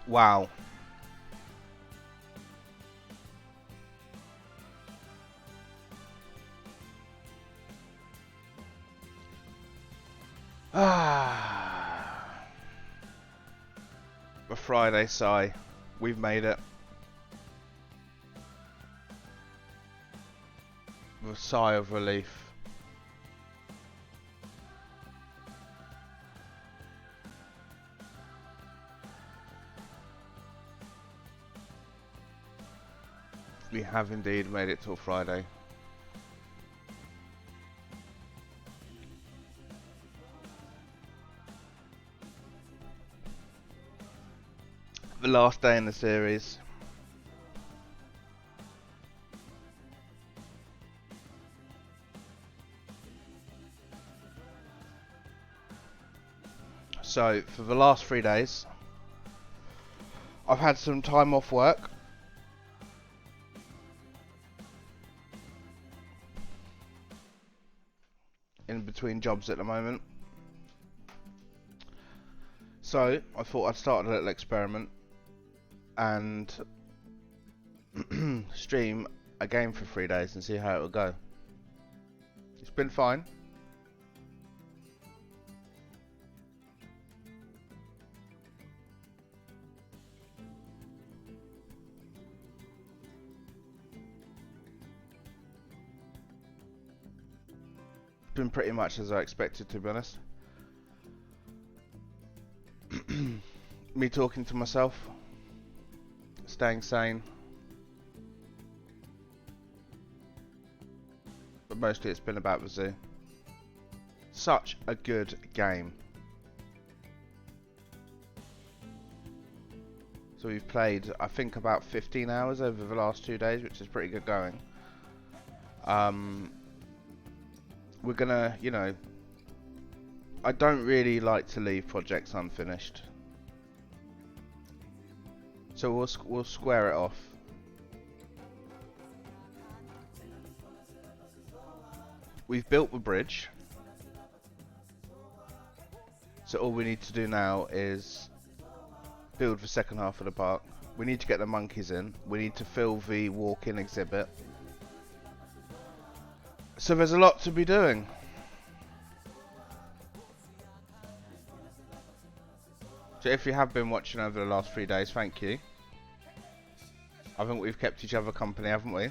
Wow. Ah. A Friday sigh. We've made it. With a sigh of relief. We have indeed made it till Friday. The last day in the series. So, for the last 3 days, I've had some time off work. In between jobs at the moment. So, I thought I'd start a little experiment and stream a game for 3 days and see how it will go. It's been fine. Been pretty much as I expected, to be honest. Me talking to myself, staying sane, but mostly it's been about the zoo. Such a good game. So we've played, I think, about 15 hours over the last 2 days, which is pretty good going. We're gonna, you know, I don't really like to leave projects unfinished, so we'll square it off. We've built the bridge, so all we need to do now is build the second half of the park. We need to get the monkeys in. We need to fill the walk-in exhibit. So there's a lot to be doing. So if you have been watching over the last 3 days, thank you. I think we've kept each other company, haven't we?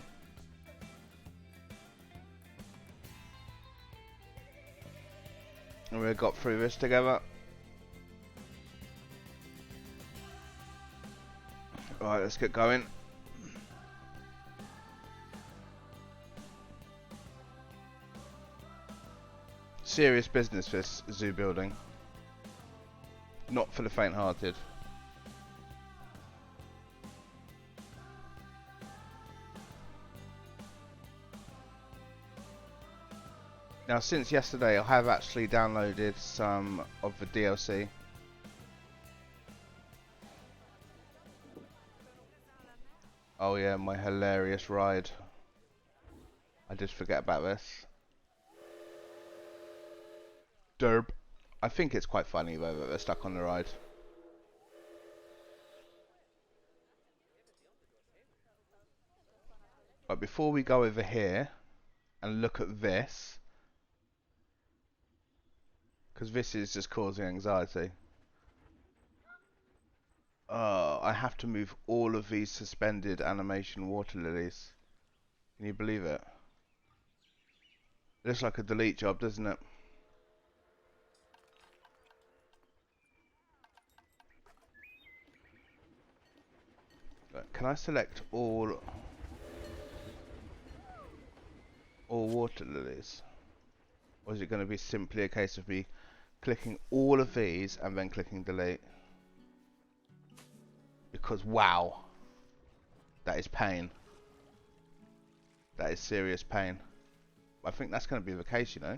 And we got through this together. Alright, let's get going. Serious business, this zoo building. Not for the faint-hearted. Now, since yesterday, I have actually downloaded some of the DLC. Oh yeah, my hilarious ride. I did forget about this. Derp. I think it's quite funny though that they're stuck on the ride. But before we go over here and look at this, because this is just causing anxiety. I have to move all of these suspended animation water lilies. Can you believe it? Looks like a delete job, doesn't it? Can I select all water lilies? Or is it going to be simply a case of me clicking all of these and then clicking delete? Because wow, that is pain. That is serious pain. I think that's going to be the case, you know.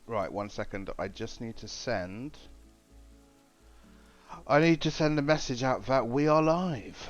Right, 1 second. I just need to send... I need to send a message out that we are live.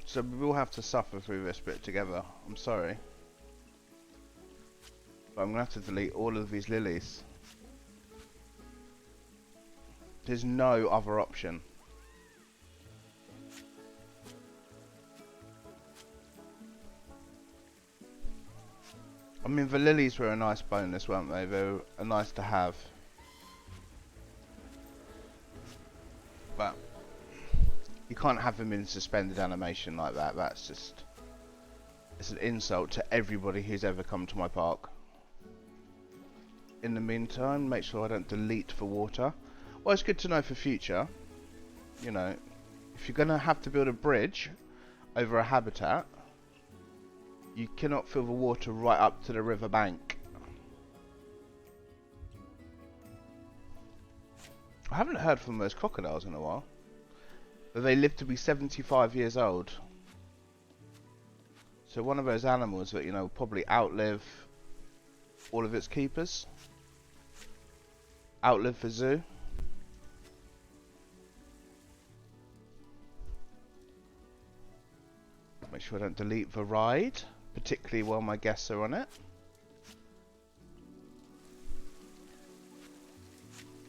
So we will have to suffer through this bit together. I'm sorry. But I'm going to have to delete all of these lilies. There's no other option. I mean, the lilies were a nice bonus, weren't they? They were nice to have. But you can't have them in suspended animation like that. That's just... It's an insult to everybody who's ever come to my park. In the meantime, make sure I don't delete the water. Well, it's good to know for future. You know, if you're going to have to build a bridge over a habitat, you cannot fill the water right up to the river bank. I haven't heard from those crocodiles in a while. But they live to be 75 years old. So one of those animals that, you know, probably outlive all of its keepers. Outlive the zoo. Make sure I don't delete the ride, particularly while my guests are on it.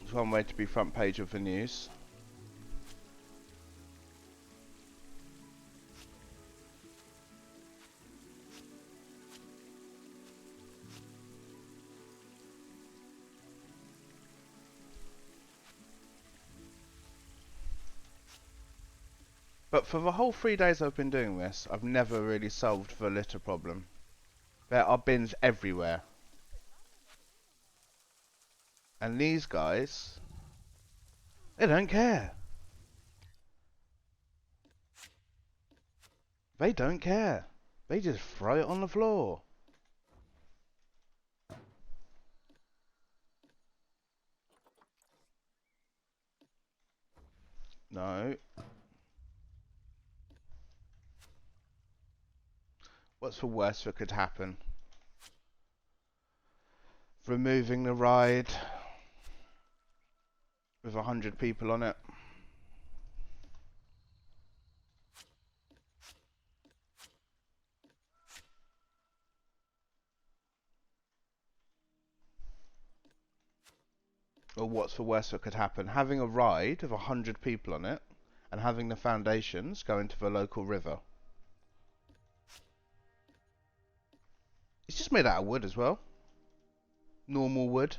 It's one way to be front page of the news. But for the whole 3 days I've been doing this, I've never really solved the litter problem. There are bins everywhere. And these guys, they don't care. They don't care. They just throw it on the floor. No. What's the worst that could happen? Removing the ride with 100 people on it. Or what's the worst that could happen? Having a ride of 100 people on it and having the foundations go into the local river. It's just made out of wood as well. Normal wood.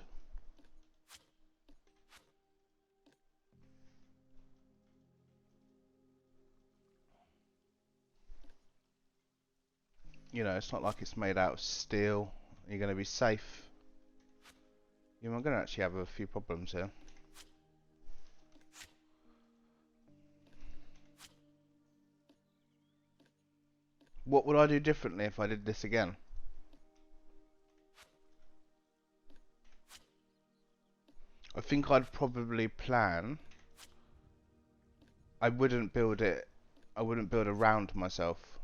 You know, it's not like it's made out of steel. You're going to be safe. You know, I'm going to actually have a few problems here. What would I do differently if I did this again? I think I'd probably plan. I wouldn't build around myself.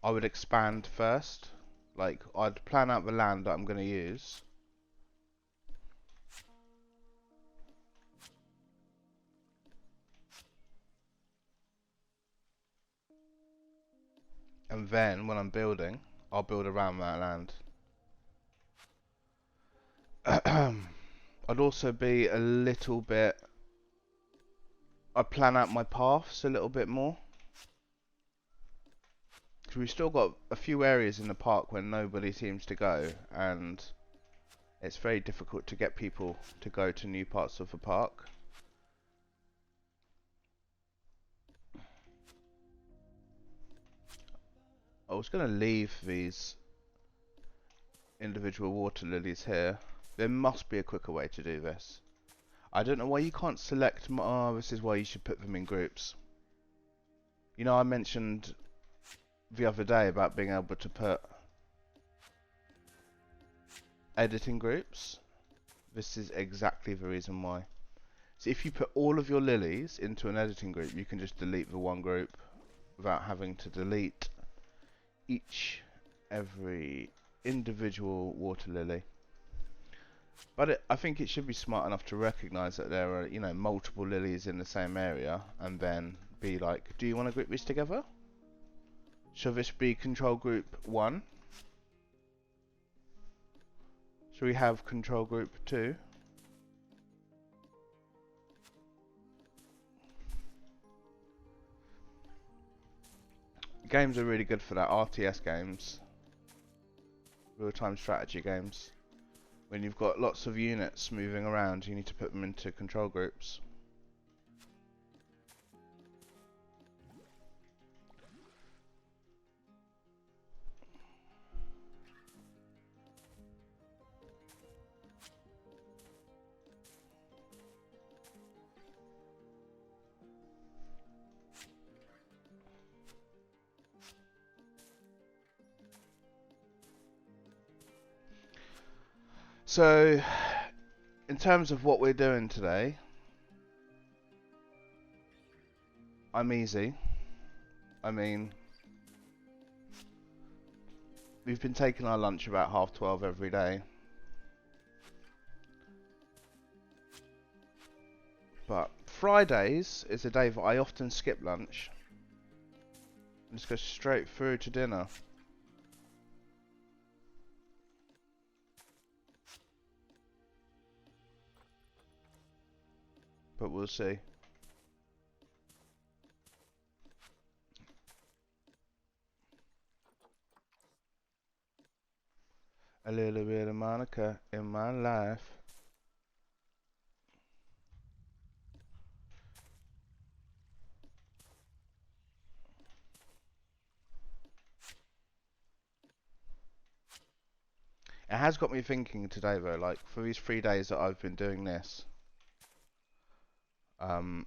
I would expand first. Like, I'd plan out the land that I'm going to use. And then, when I'm building, I'll build around that land. I'd also be a little bit I plan out my paths a little bit more. Because we've still got a few areas in the park where nobody seems to go, and it's very difficult to get people to go to new parts of the park. I was going to leave these individual water lilies here. There must be a quicker way to do this. I don't know why you can't select. Oh, this is why you should put them in groups. You know, I mentioned the other day about being able to put editing groups. This is exactly the reason why. So if you put all of your lilies into an editing group, you can just delete the one group without having to delete every individual water lily. But I think it should be smart enough to recognise that there are, you know, multiple lilies in the same area, and then be like, do you want to group these together? Shall this be control group 1? Shall we have control group 2? Games are really good for that, RTS games. Real-time strategy games. When you've got lots of units moving around, you need to put them into control groups. So, in terms of what we're doing today, I'm easy. I mean, we've been taking our lunch about 12:30 every day. But Fridays is a day that I often skip lunch and just go straight through to dinner. But we'll see. A little bit of Monica in my life. It has got me thinking today though, like for these 3 days that I've been doing this,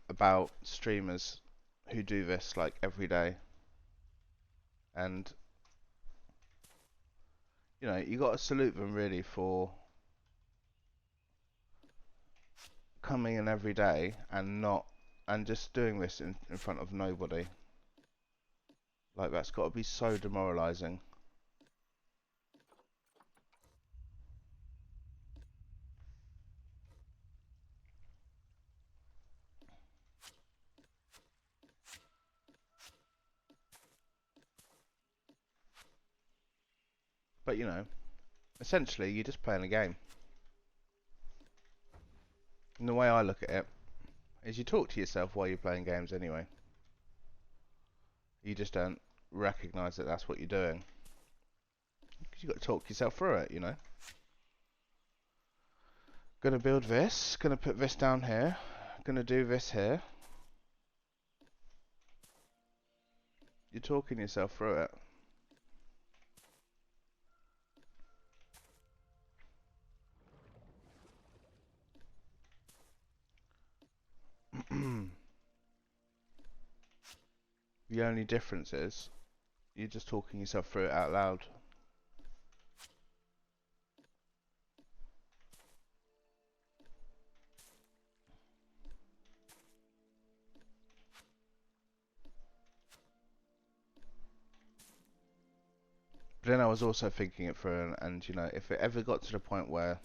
about streamers who do this like every day. And you know, you got to salute them really for coming in every day and just doing this in front of nobody. Like that's got to be so demoralizing. But you know, essentially you're just playing a game. And the way I look at it is you talk to yourself while you're playing games anyway. You just don't recognise that that's what you're doing. Because you've got to talk yourself through it, you know. Gonna build this, gonna put this down here, gonna do this here. You're talking yourself through it. The only difference is you're just talking yourself through it out loud. But then I was also thinking it through, and you know, if it ever got to the point where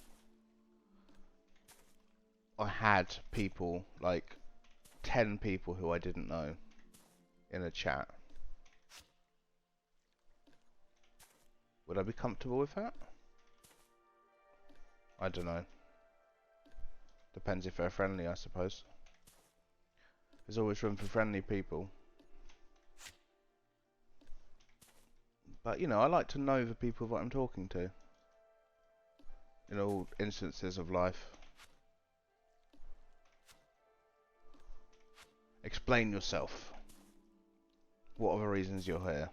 I had people, like 10 people who I didn't know in a chat, would I be comfortable with that? I don't know. Depends if they're friendly, I suppose. There's always room for friendly people. But, you know, I like to know the people that I'm talking to. In all instances of life. Explain yourself. What are the reasons you're here?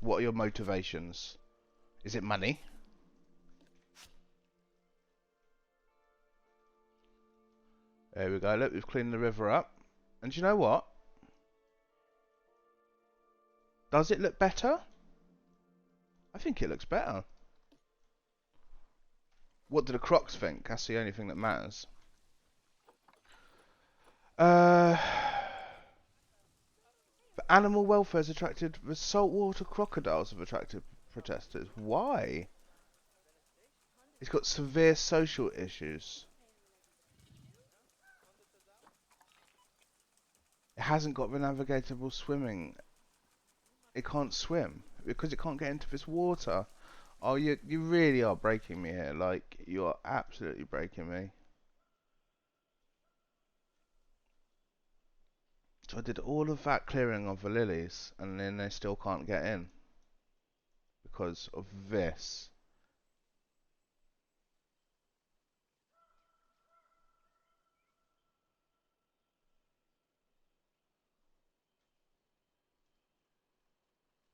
What are your motivations? Is it money? There we go. Look, we've cleaned the river up. And do you know what? Does it look better? I think it looks better. What do the crocs think? That's the only thing that matters. The animal welfare has attracted the saltwater crocodiles have attracted protesters. Why? It's got severe social issues. It hasn't got the navigatable swimming. It can't swim because it can't get into this water. Oh, you really are breaking me here. Like, you are absolutely breaking me. So I did all of that clearing of the lilies, and then they still can't get in because of this.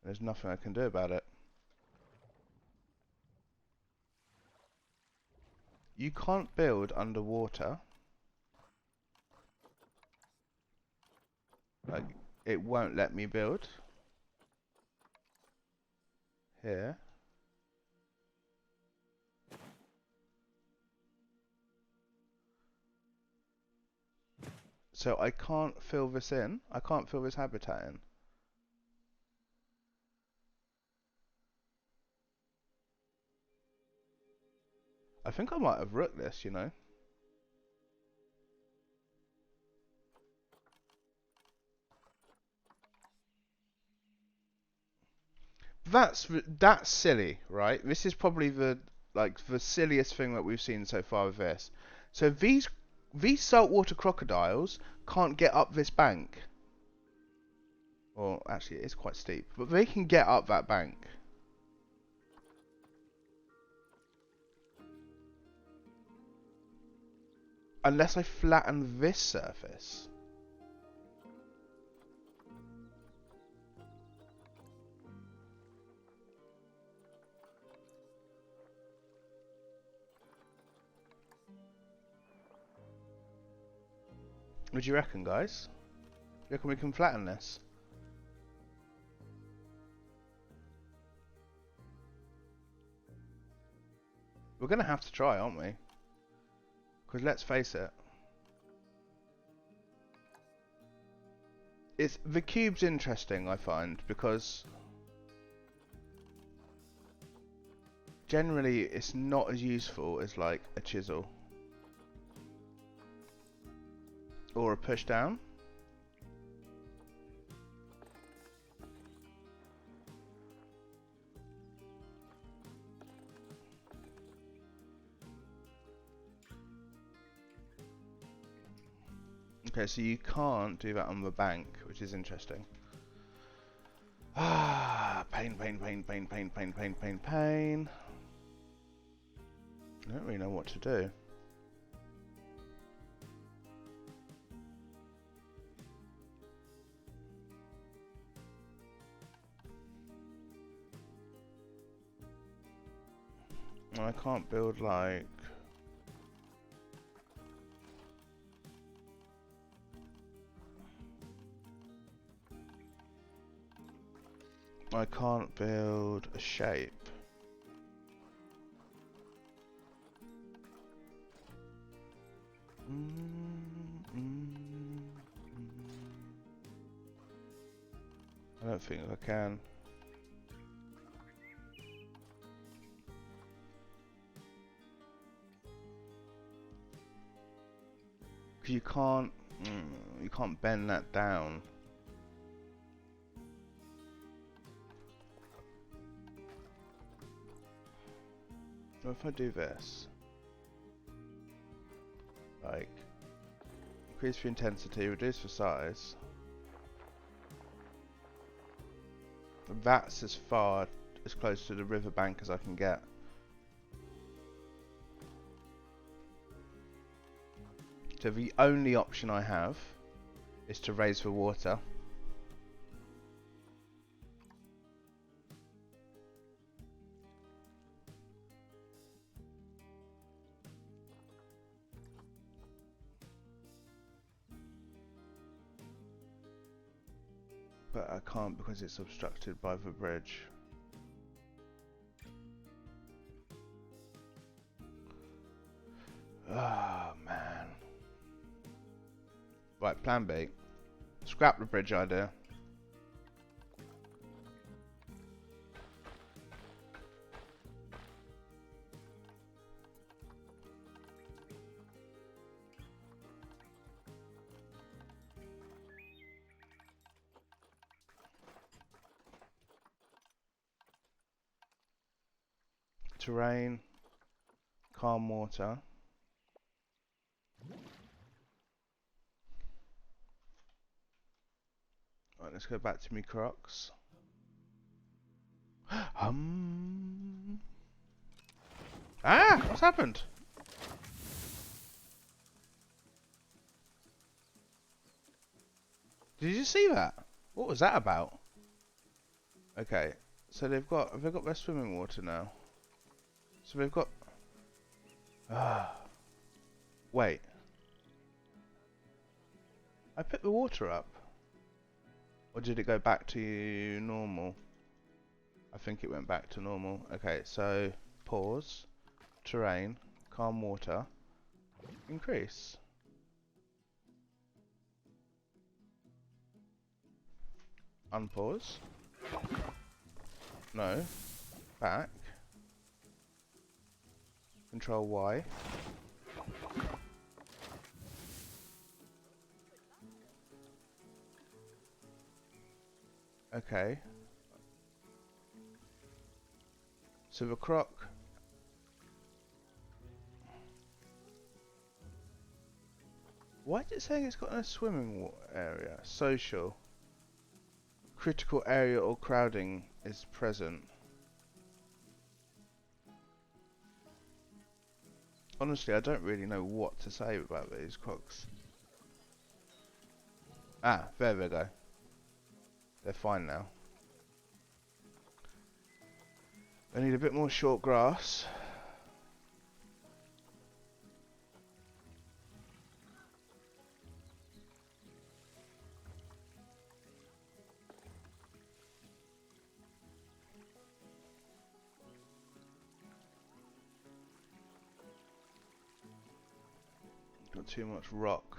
There's nothing I can do about it. You can't build underwater. Like, it won't let me build. Here. So I can't fill this in. I can't fill this habitat in. I think I might have rooked this, you know. That's silly, right? This is probably the silliest thing that we've seen so far with this. So these saltwater crocodiles can't get up this bank. Well, actually, it is quite steep, but they can get up that bank. Unless I flatten this surface. What do you reckon, guys? You reckon we can flatten this? We're going to have to try, aren't we? Because let's face it. The cube's interesting, I find, because generally it's not as useful as like a chisel. Or a push down. Okay, so you can't do that on the bank, which is interesting. Ah, pain. I don't really know what to do. I can't build like... I can't build a shape. I don't think I can. You can't bend that down. So if I do this, like Increase for intensity, reduce for size. That's as far, as close to the riverbank as I can get. So the only option I have is to raise the water. But I can't because it's obstructed by the bridge. Oh man. Right, plan B. Scrap the bridge idea. Terrain, calm water. Right, let's go back to me Crocs. Ah, what's happened? Did you see that? What was that about? Okay, so have they got their swimming water now? So they've got... Wait. I put the water up. Or did it go back to normal? I think it went back to normal. Okay, so pause. Terrain. Calm water. Increase. Unpause. No. Back. Control Y. Okay. So the croc. Why is it saying it's got a swimming area? Social. Critical area or crowding is present. Honestly, I don't really know what to say about these crocs. Ah, there we go. They're fine now. I need a bit more short grass. Got too much rock.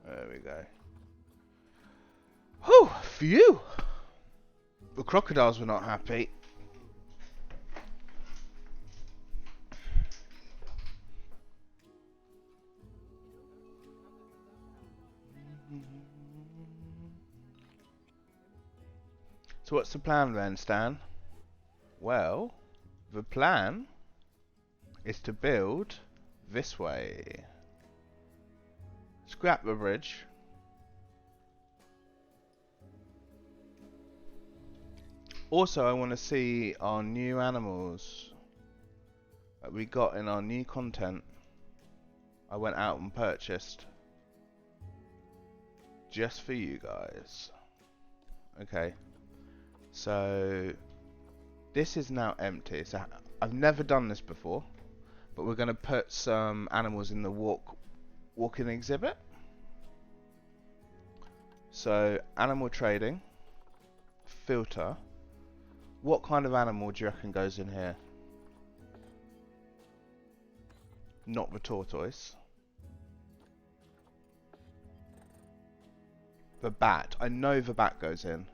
There we go. Whew, phew! The crocodiles were not happy. So what's the plan then, Stan? Well, the plan is to build this way. Scrap the bridge. Also, I want to see our new animals that we got in our new content. I went out and purchased just for you guys. Okay, so this is now empty. So I've never done this before, but we're going to put some animals in the walk-in exhibit. So animal trading, filter. What kind of animal do you reckon goes in here? Not the tortoise. The bat. I know the bat goes in.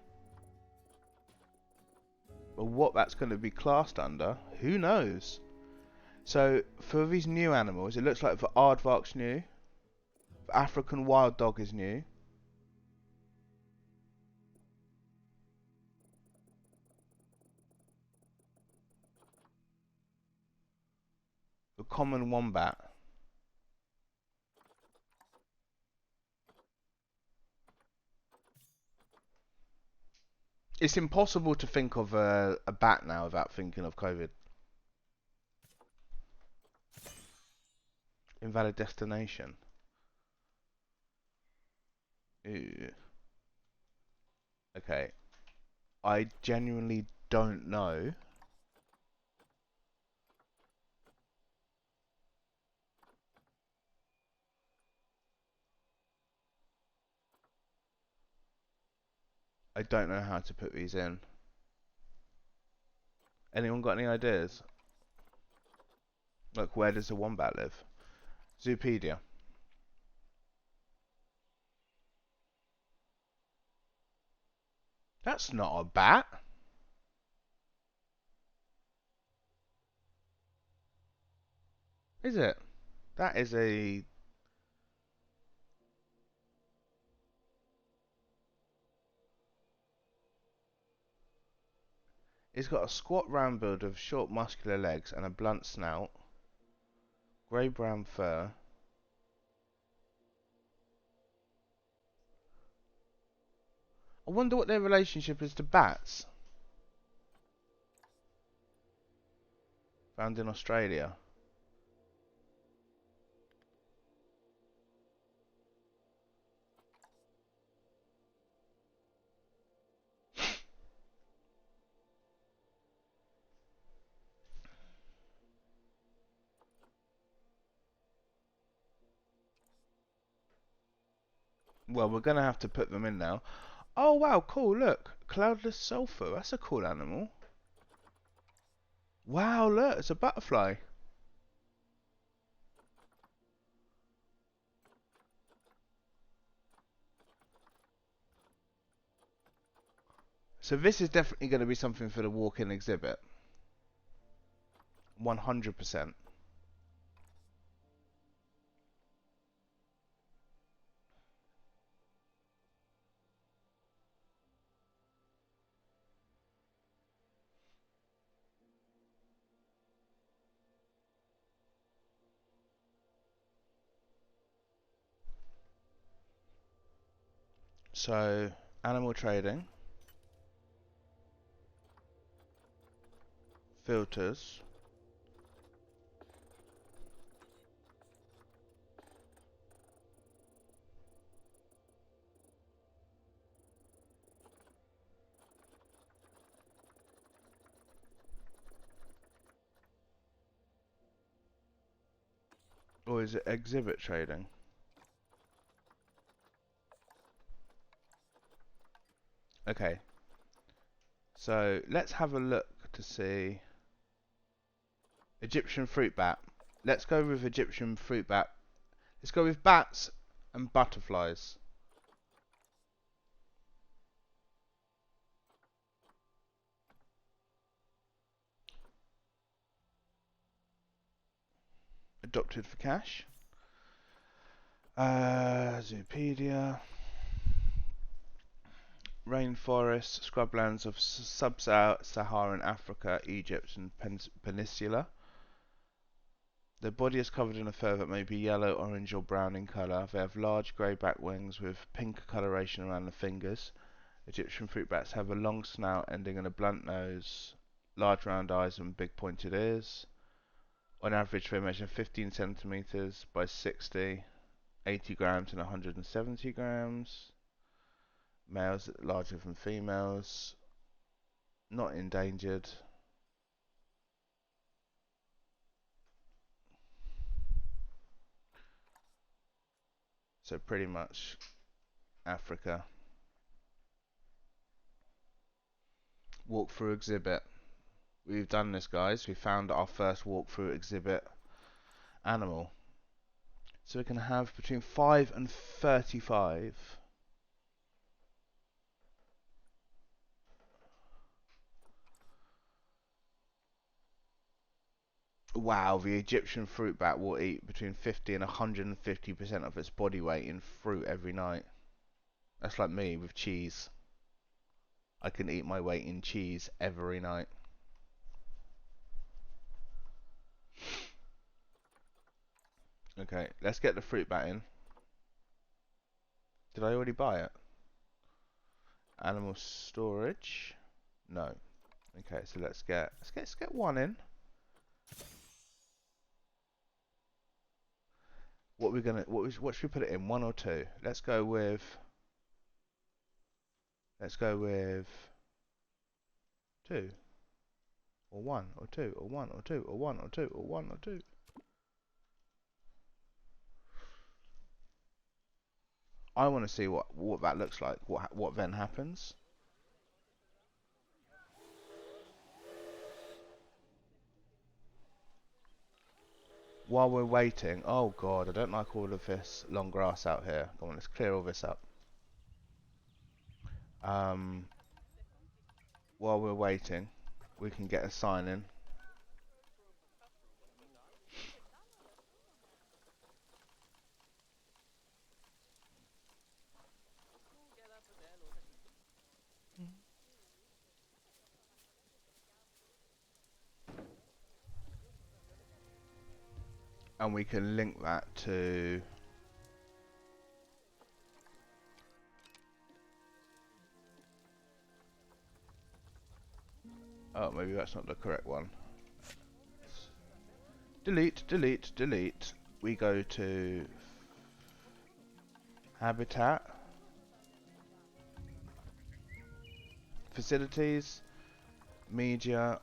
But what that's going to be classed under, who knows? So, for these new animals, it looks like the aardvark's new. The African wild dog is new. The common wombat. It's impossible to think of a bat now without thinking of COVID. Invalid destination. Ew. Okay. I genuinely don't know. I don't know how to put these in. Anyone got any ideas? Look, where does the wombat live? Zoopedia. That's not a bat. Is it? That is a... It's got a squat round build of short muscular legs and a blunt snout. Grey-brown fur. I wonder what their relationship is to bats. Found in Australia. Well, we're going to have to put them in now. Oh, wow, cool, look. Cloudless sulphur. That's a cool animal. Wow, look, it's a butterfly. So this is definitely going to be something for the walk-in exhibit. 100%. So, animal trading. Filters. Or is it exhibit trading? Okay. So, let's have a look to see. Egyptian fruit bat. Let's go with Egyptian fruit bat. Let's go with bats and butterflies. Adopted for cash. Zoopedia. Rainforests, scrublands of sub-Saharan Africa, Egypt and Peninsula. Their body is covered in a fur that may be yellow, orange or brown in colour. They have large grey back wings with pink coloration around the fingers. Egyptian fruit bats have a long snout ending in a blunt nose, large round eyes and big pointed ears. On average they measure 15 centimeters by 60, 80 grams and 170 grams. Males larger than females. Not endangered. So pretty much Africa. Walkthrough exhibit. We've done this, guys. We found our first walkthrough exhibit. Animal. So we can have between 5 and 35. Wow, the Egyptian fruit bat will eat between 50 and 150% of its body weight in fruit every night. That's like me with cheese. I can eat my weight in cheese every night. Okay, let's get the fruit bat in. Did I already buy it? Animal storage? No. Okay, so let's get one in. What should we put it in? 1 or 2? Let's go with 2. Or 1 or 2 or 1 or 2 or 1 or 2 or 1 or 2. I want to see what that looks like. What then happens. While we're waiting, oh god, I don't like all of this long grass out here. Come on, let's clear all this up. While we're waiting, we can get a sign in. And we can link that to oh, maybe that's not the correct one. Delete, delete, delete. We go to habitat, facilities, media.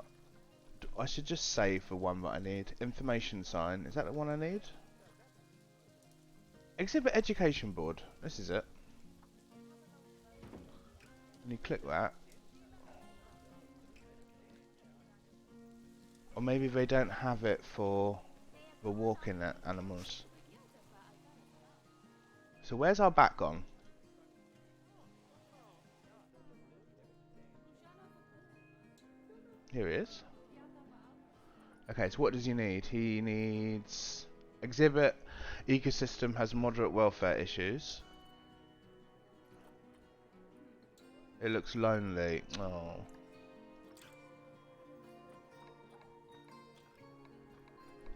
I should just save the one that I need. Information sign. Is that the one I need? Exhibit education board. This is it. And you click that. Or maybe they don't have it for the walking animals. So where's our bat gone? Here he is. Okay, so what does he need? He needs exhibit. Ecosystem has moderate welfare issues. It looks lonely. Oh.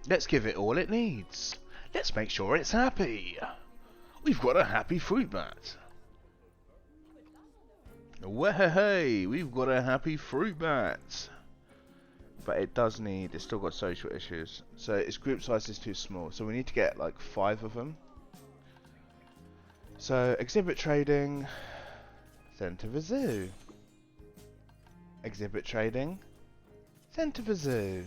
Let's give it all it needs. Let's make sure it's happy. We've got a happy fruit bat. Hey, we've got a happy fruit bat. But it does need, it's still got social issues. So its group size is too small. So we need to get like 5 of them. So exhibit trading, send to the zoo. Exhibit trading, send to the zoo.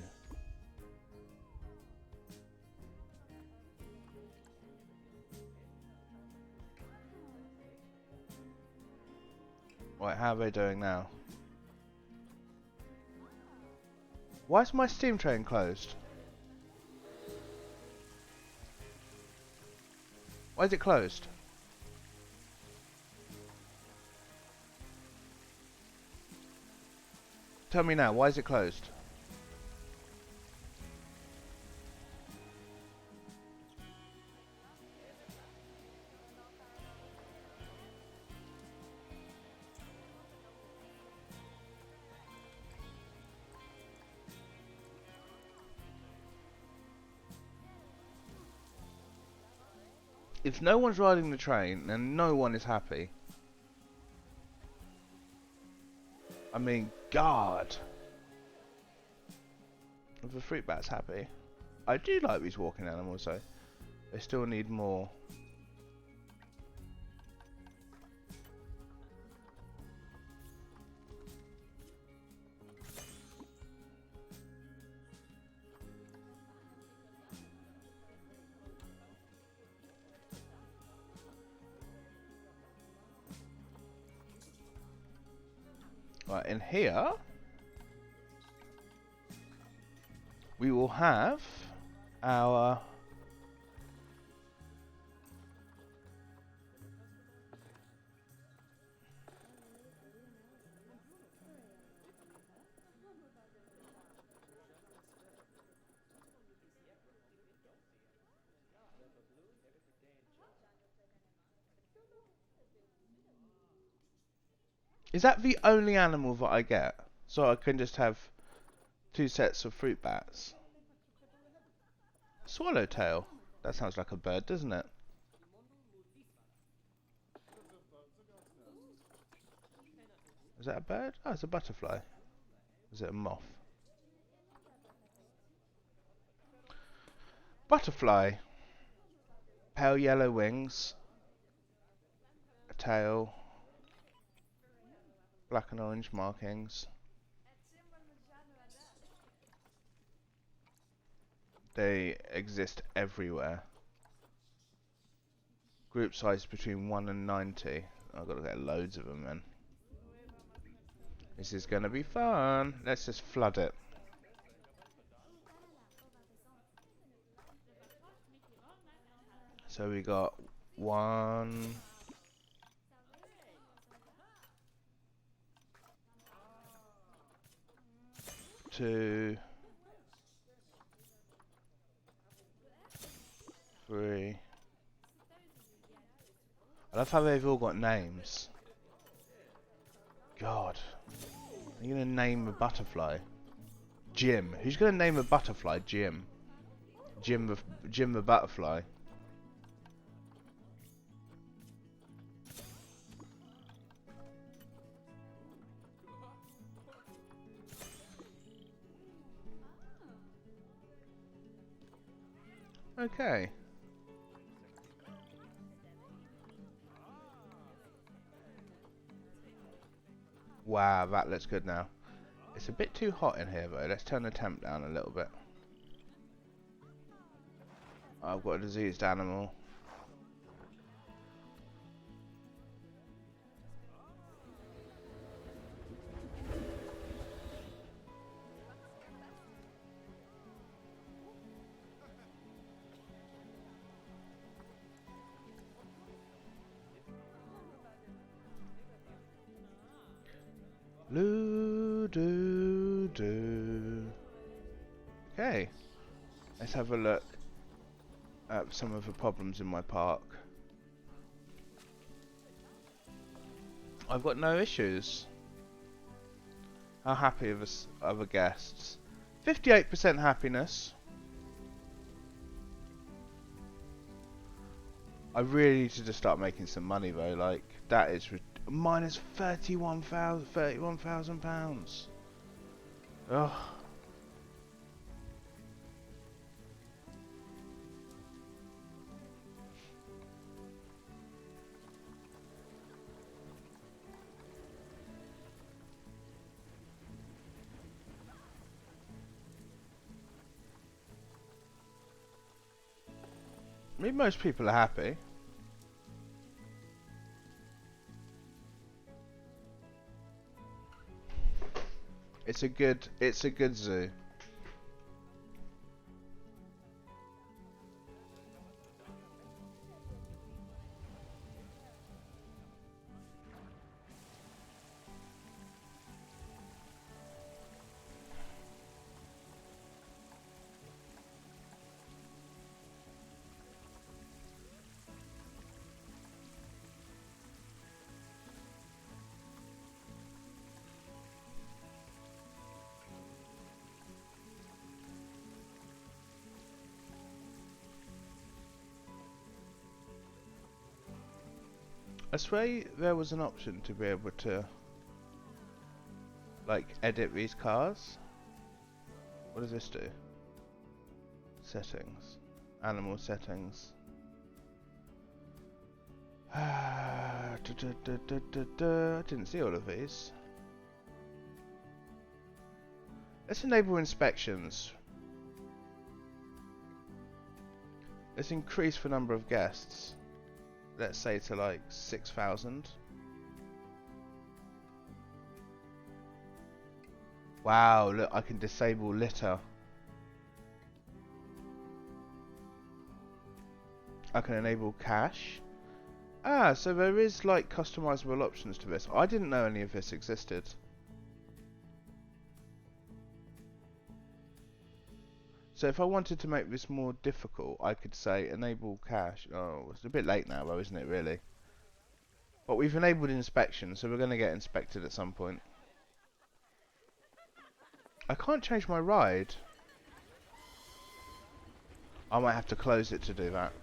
Right, how are they doing now? Why is my Steam train closed? Why is it closed? Tell me now, why is it closed? If no one's riding the train, then no one is happy. I mean, God. If the fruit bat's happy. I do like these walking animals though. They still need more. Right, in here we will have our Is that the only animal that I get? So I can just have 2 sets of fruit bats? Swallowtail. That sounds like a bird, doesn't it? Is that a bird? Oh, it's a butterfly. Is it a moth? Butterfly. Pale yellow wings. A tail. Black and orange markings. They exist everywhere. Group size between 1 and 90. I've got to get loads of them then. This is going to be fun. Let's just flood it. So we got 1, 2, 3. I love how they've all got names. God. Are you going to name a butterfly? Jim. Who's going to name a butterfly Jim? Jim the butterfly. Okay. Wow, that looks good now. It's a bit too hot in here though. Let's turn the temp down a little bit. I've got a diseased animal. Loo doo doo. Okay, let's have a look at some of the problems in my park. I've got no issues. How happy are the other guests? 58% happiness. I really need to just start making some money though. Like that is minus £31,000. Ugh. I mean, most people are happy. It's a good zoo. I swear there was an option to be able to like edit these cars. What does this do? Settings. Animal settings. I didn't see all of these. Let's enable inspections. Let's increase the number of guests. Let's say to like 6,000. Wow, look, I can disable litter. I can enable cache. Ah, so there is like customizable options to this. I didn't know any of this existed. So if I wanted to make this more difficult, I could say enable cache. Oh, it's a bit late now though, isn't it really? But we've enabled inspection, so we're going to get inspected at some point. I can't change my ride. I might have to close it to do that.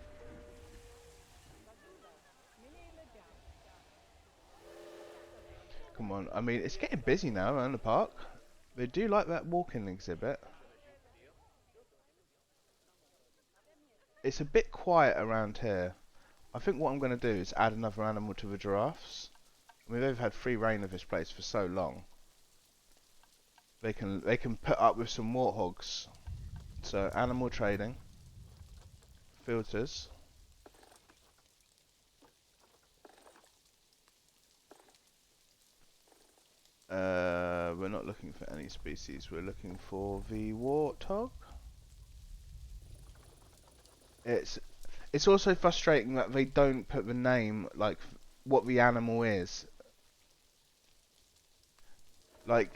Come on, I mean, it's getting busy now around the park. They do like that walking exhibit. It's a bit quiet around here. I think what I'm going to do is add another animal to the giraffes. I mean, they've had free reign of this place for so long. They can put up with some warthogs. So animal trading, filters. We're not looking for any species. We're looking for the warthog. It's also frustrating that they don't put the name, like what the animal is. Like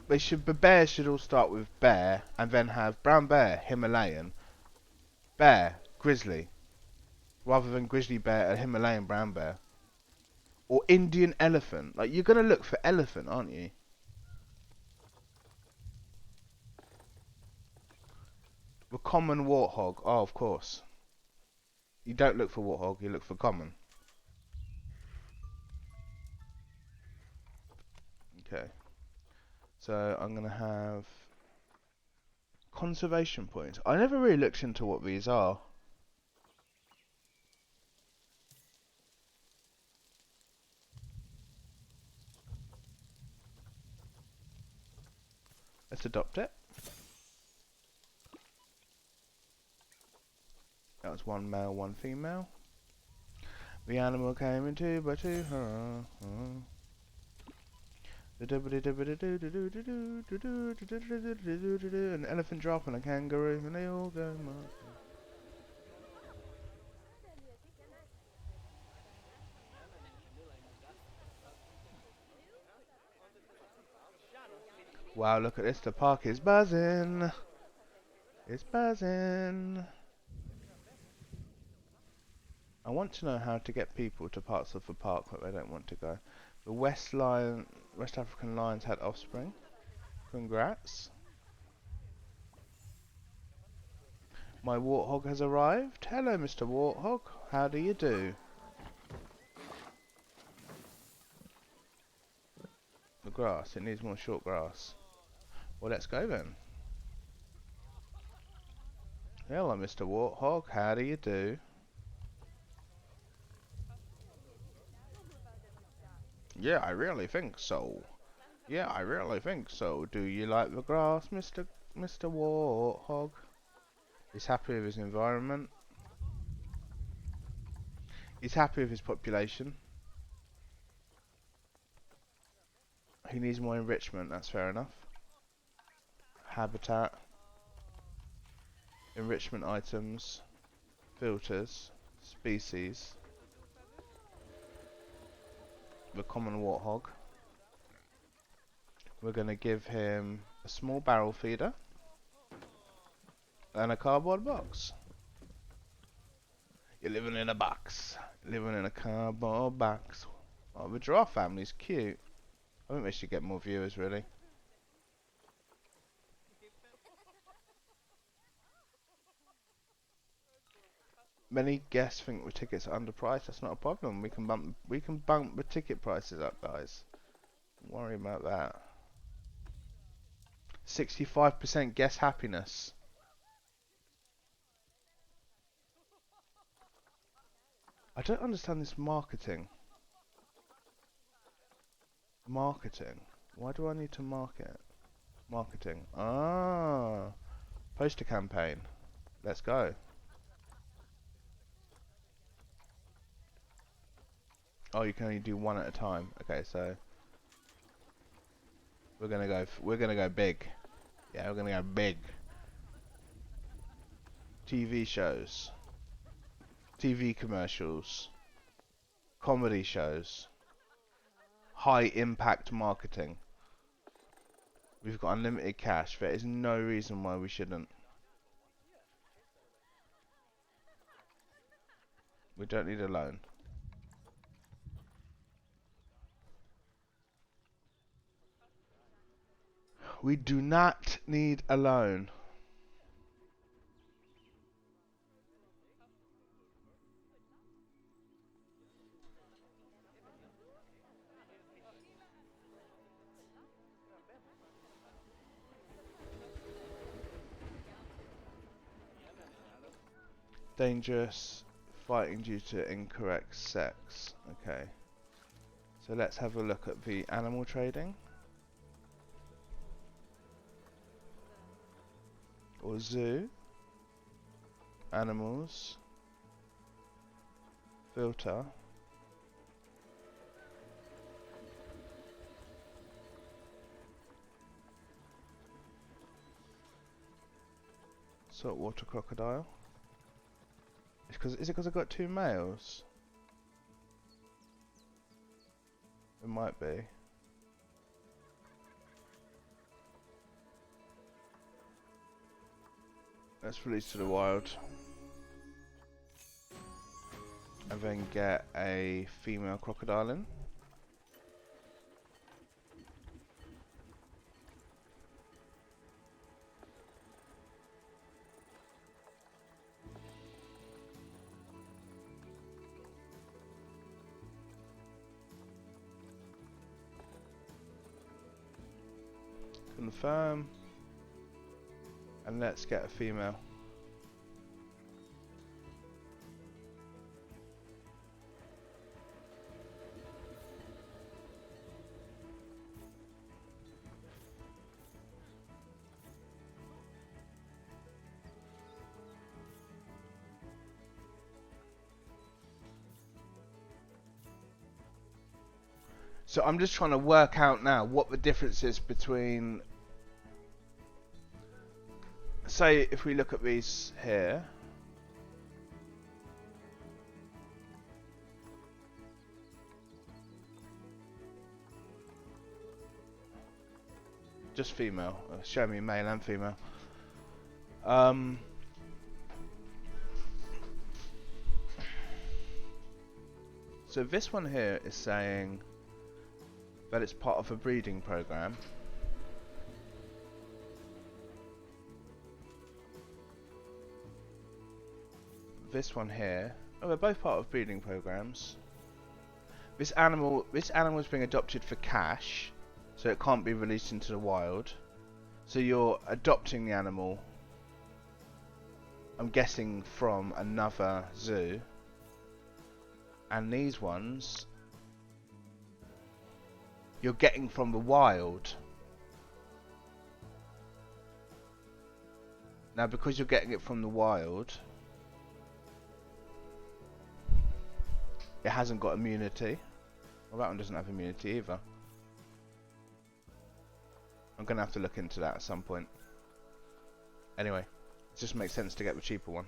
the bears should all start with bear and then have brown bear, Himalayan, bear, grizzly, rather than grizzly bear and Himalayan brown bear. Or Indian elephant. Like, you're gonna look for elephant, aren't you? The common warthog. Oh, of course. You don't look for warthog, you look for common. Okay. So I'm gonna have conservation points. I never really looked into what these are. Let's adopt it. That was one male, one female. The animal came in two by two. An elephant, giraffe, and a kangaroo, and they all go marching. Wow, look at this. The park is buzzing. It's buzzing. I want to know how to get people to parts of the park that they don't want to go. The West African lions had offspring. Congrats. My warthog has arrived. Hello, Mr. Warthog. How do you do? The grass. It needs more short grass. Well, let's go then. Hello, Mr. Warthog. How do you do? Yeah, I really think so. Yeah, I really think so. Do you like the grass, Mr. Warthog? He's happy with his environment. He's happy with his population. He needs more enrichment, that's fair enough. Habitat. Enrichment items. Filters. Species. The common warthog. We're going to give him a small barrel feeder. And a cardboard box. You're living in a box. Living in a cardboard box. Oh, the giraffe family's cute. I think we should get more viewers, really. Many guests think the tickets are underpriced. That's not a problem. We can bump the ticket prices up, guys. Don't worry about that. 65% guest happiness. I don't understand this marketing. Marketing. Why do I need to market? Marketing. Ah. Poster campaign. Let's go. Oh, you can only do one at a time. Okay, so we're gonna go big. Yeah, we're gonna go big. TV shows. TV commercials. Comedy shows. High impact marketing. We've got unlimited cash. There is no reason why we shouldn't. We don't need a loan. We do not need a loan. Dangerous. Fighting due to incorrect sex. Okay. So let's have a look at the animal trading. Or zoo. Animals. Filter. Saltwater crocodile. Is it because I've got 2 males? It might be. Let's release to the wild. And then get a female crocodile in. Confirm. And let's get a female. So I'm just trying to work out now what the difference is between, say if we look at these here, just female, show me male and female. So this one here is saying that it's part of a breeding program. This one here, oh, they're both part of breeding programs. This animal is being adopted for cash, so it can't be released into the wild. So you're adopting the animal, I'm guessing, from another zoo. And these ones you're getting from the wild. Now because you're getting it from the wild, it hasn't got immunity. Well, that one doesn't have immunity either. I'm gonna have to look into that at some point. Anyway, it just makes sense to get the cheaper one.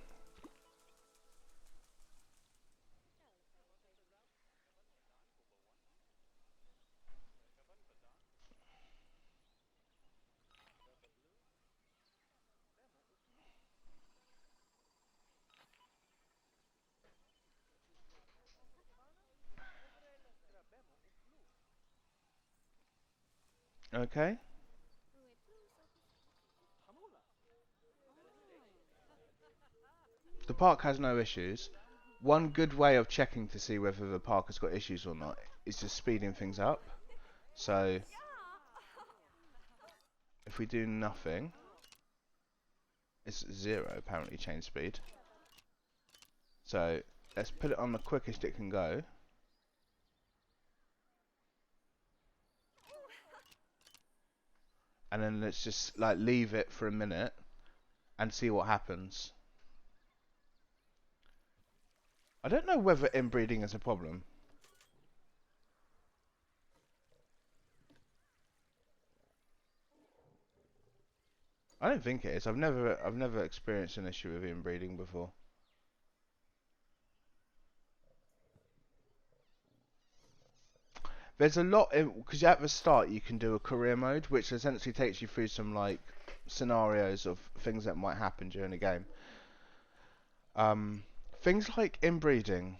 Okay. The park has no issues. One good way of checking to see whether the park has got issues or not is just speeding things up. So if we do nothing, it's 0 apparently, change speed. So let's put it on the quickest it can go. And then let's just like leave it for a minute and see what happens. I don't know whether inbreeding is a problem. I don't think it is. I've never experienced an issue with inbreeding before. There's a lot, because at the start you can do a career mode, which essentially takes you through some like scenarios of things that might happen during the game. Things like inbreeding,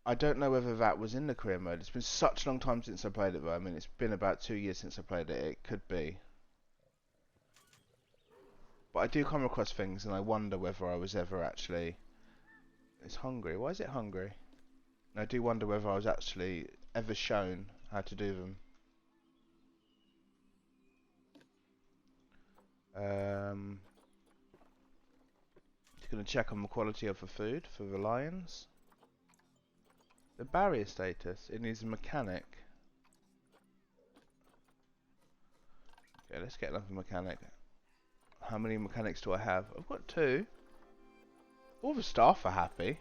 I don't know whether that was in the career mode. It's been such a long time since I played it though. I mean, it's been about 2 years since I played it. It could be. But I do come across things and I wonder whether I was ever actually... It's hungry. Why is it hungry? And I do wonder whether I was actually ever shown how to do them. Just going to check on the quality of the food for the lions. The barrier status, it needs a mechanic. Okay, let's get another mechanic. How many mechanics do I have? I've got 2. All the staff are happy.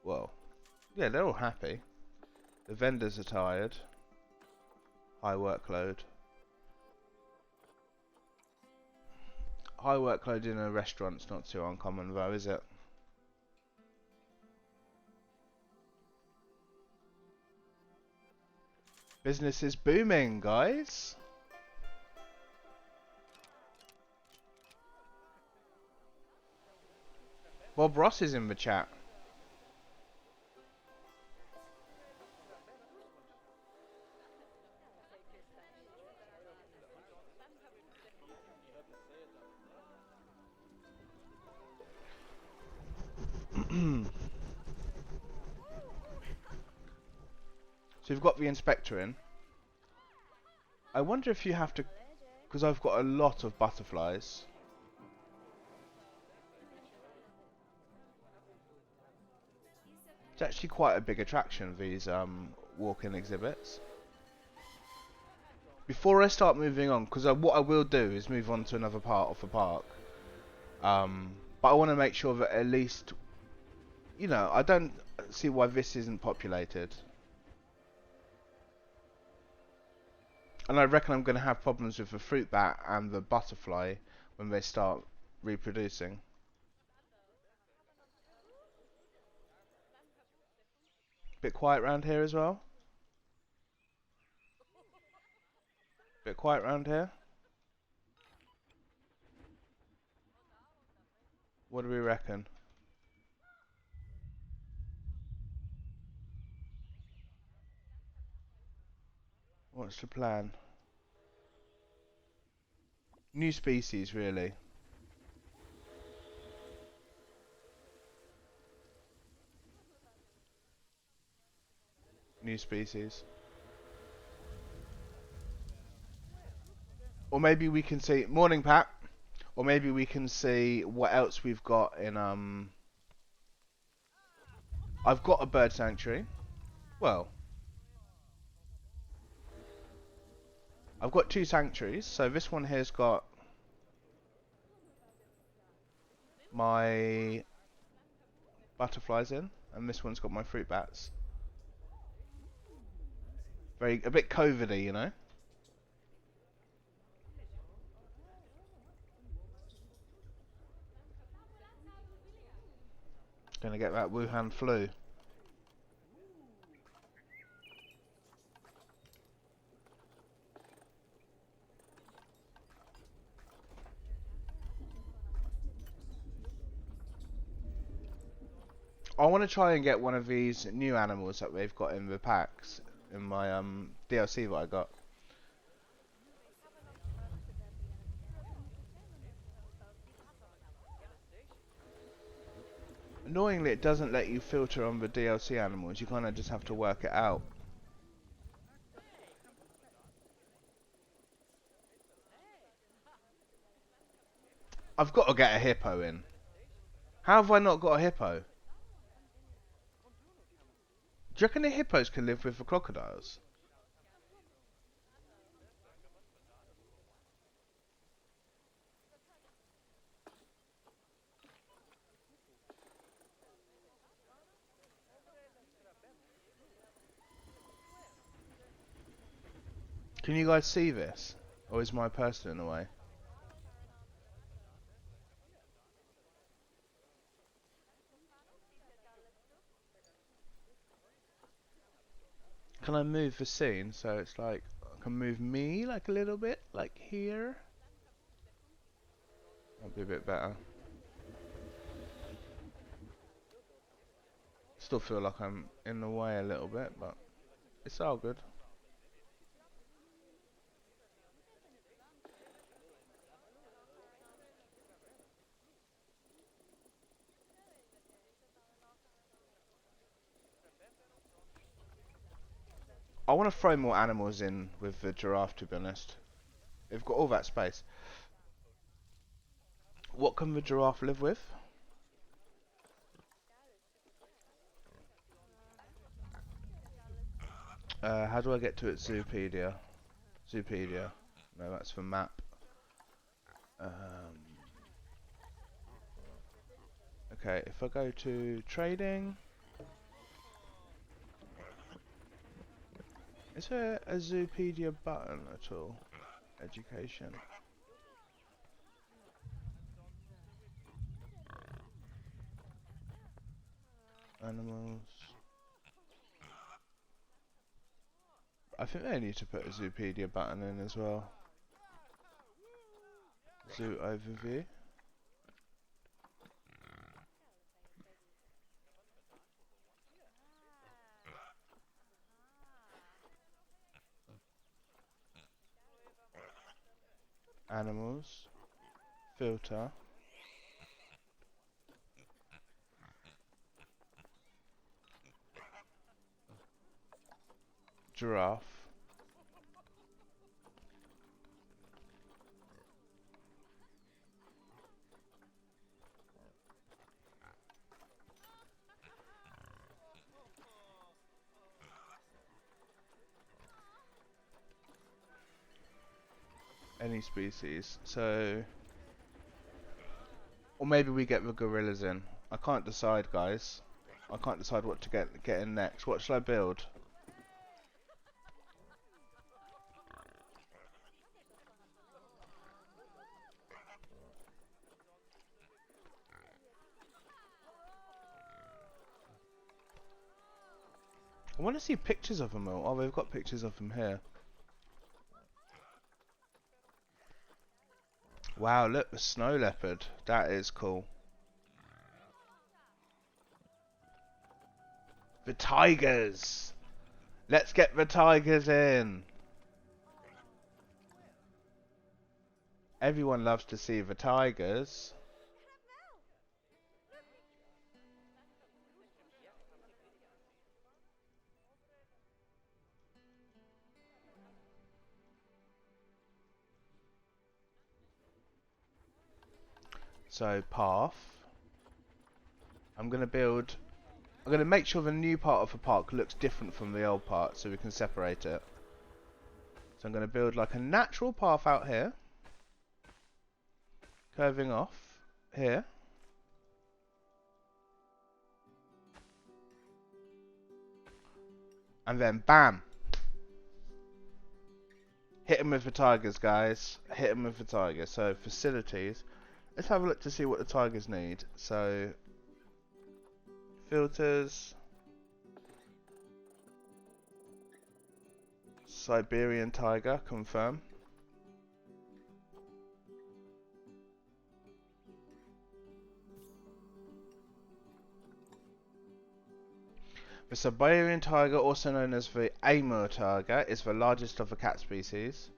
Well, yeah, they're all happy. The vendors are tired. High workload. High workload in a restaurant's not too uncommon though, is it? Business is booming, guys. Bob Ross is in the chat. So you've got the inspector in. I wonder if you have to, because I've got a lot of butterflies. It's actually quite a big attraction, these walk-in exhibits. Before I start moving on, because what I will do is move on to another part of the park. But I want to make sure that at least, you know, I don't see why this isn't populated. And I reckon I'm going to have problems with the fruit bat and the butterfly when they start reproducing. Bit quiet around here as well. Bit quiet around here. What do we reckon? What's the plan? New species, really. New species. Or maybe we can see... Morning, Pat. Or maybe we can see what else we've got in... I've got a bird sanctuary. Well... I've got 2 sanctuaries. So this one here's got... my... butterflies in. And this one's got my fruit bats. A bit COVID-y, you know? Gonna get that Wuhan flu. I want to try and get one of these new animals that they've got in the packs in my DLC that I got. Annoyingly, it doesn't let you filter on the DLC animals. You kind of just have to work it out. I've got to get a hippo in. How have I not got a hippo? Do you reckon the hippos can live with the crocodiles? Can you guys see this? Or is my person in the way? Can I move the scene so it's like I can move me like a little bit, like here? That'd be a bit better. Still feel like I'm in the way a little bit, but it's all good. I want to throw more animals in with the giraffe, to be honest. They've got all that space. What can the giraffe live with? How do I get to it? Zoopedia. Zoopedia. No, that's the map. Okay, if I go to trading, is there a Zoopedia button at all? Education. Animals. I think they need to put a Zoopedia button in as well. Zoo overview. Animals. Filter. Giraffe. Any species. So, or maybe we get the gorillas in. I can't decide, guys. I can't decide what to get in next. What shall I build? I want to see pictures of them all. Oh, we've got pictures of them here. Wow, look, the snow leopard. That is cool. The tigers! Let's get the tigers in! Everyone loves to see the tigers. So, path. I'm going to make sure the new part of the park looks different from the old part so we can separate it. So I'm going to build like a natural path out here. Curving off here. And then bam! Hit them with the tigers, guys. Hit them with the tigers. So facilities. Let's have a look to see what the tigers need. So filters. Siberian tiger, confirm. The Siberian tiger, also known as the Amur tiger, is the largest of the cat species.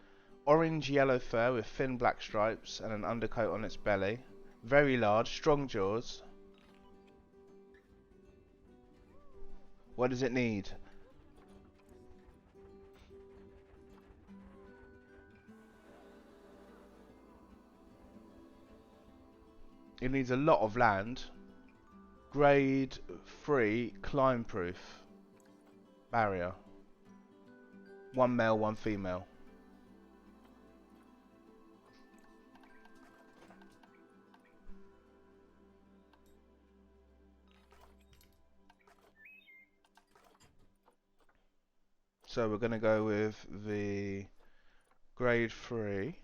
Orange-yellow fur with thin black stripes and an undercoat on its belly. Very large, strong jaws. What does it need? It needs a lot of land. Grade 3, climb proof. Barrier. One male, one female. So we're going to go with the grade 3.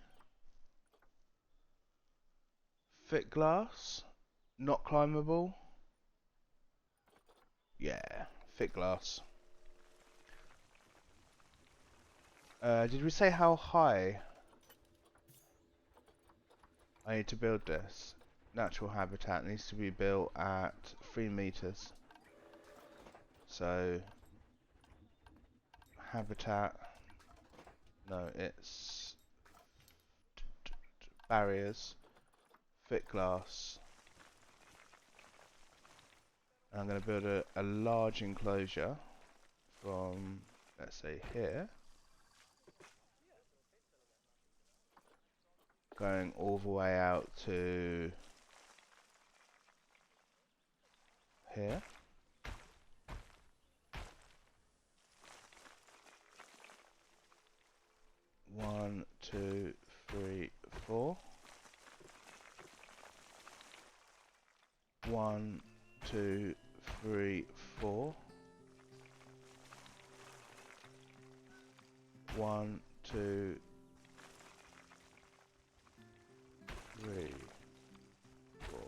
Thick glass. Not climbable. Yeah, thick glass. Did we say how high I need to build this? Natural habitat needs to be built at 3 meters. So, habitat, no, it's barriers, thick glass. I'm going to build a large enclosure from let's say here, going all the way out to here. One, two, three, four. 1, 2, 3, 4. 1, 2, 3, 4.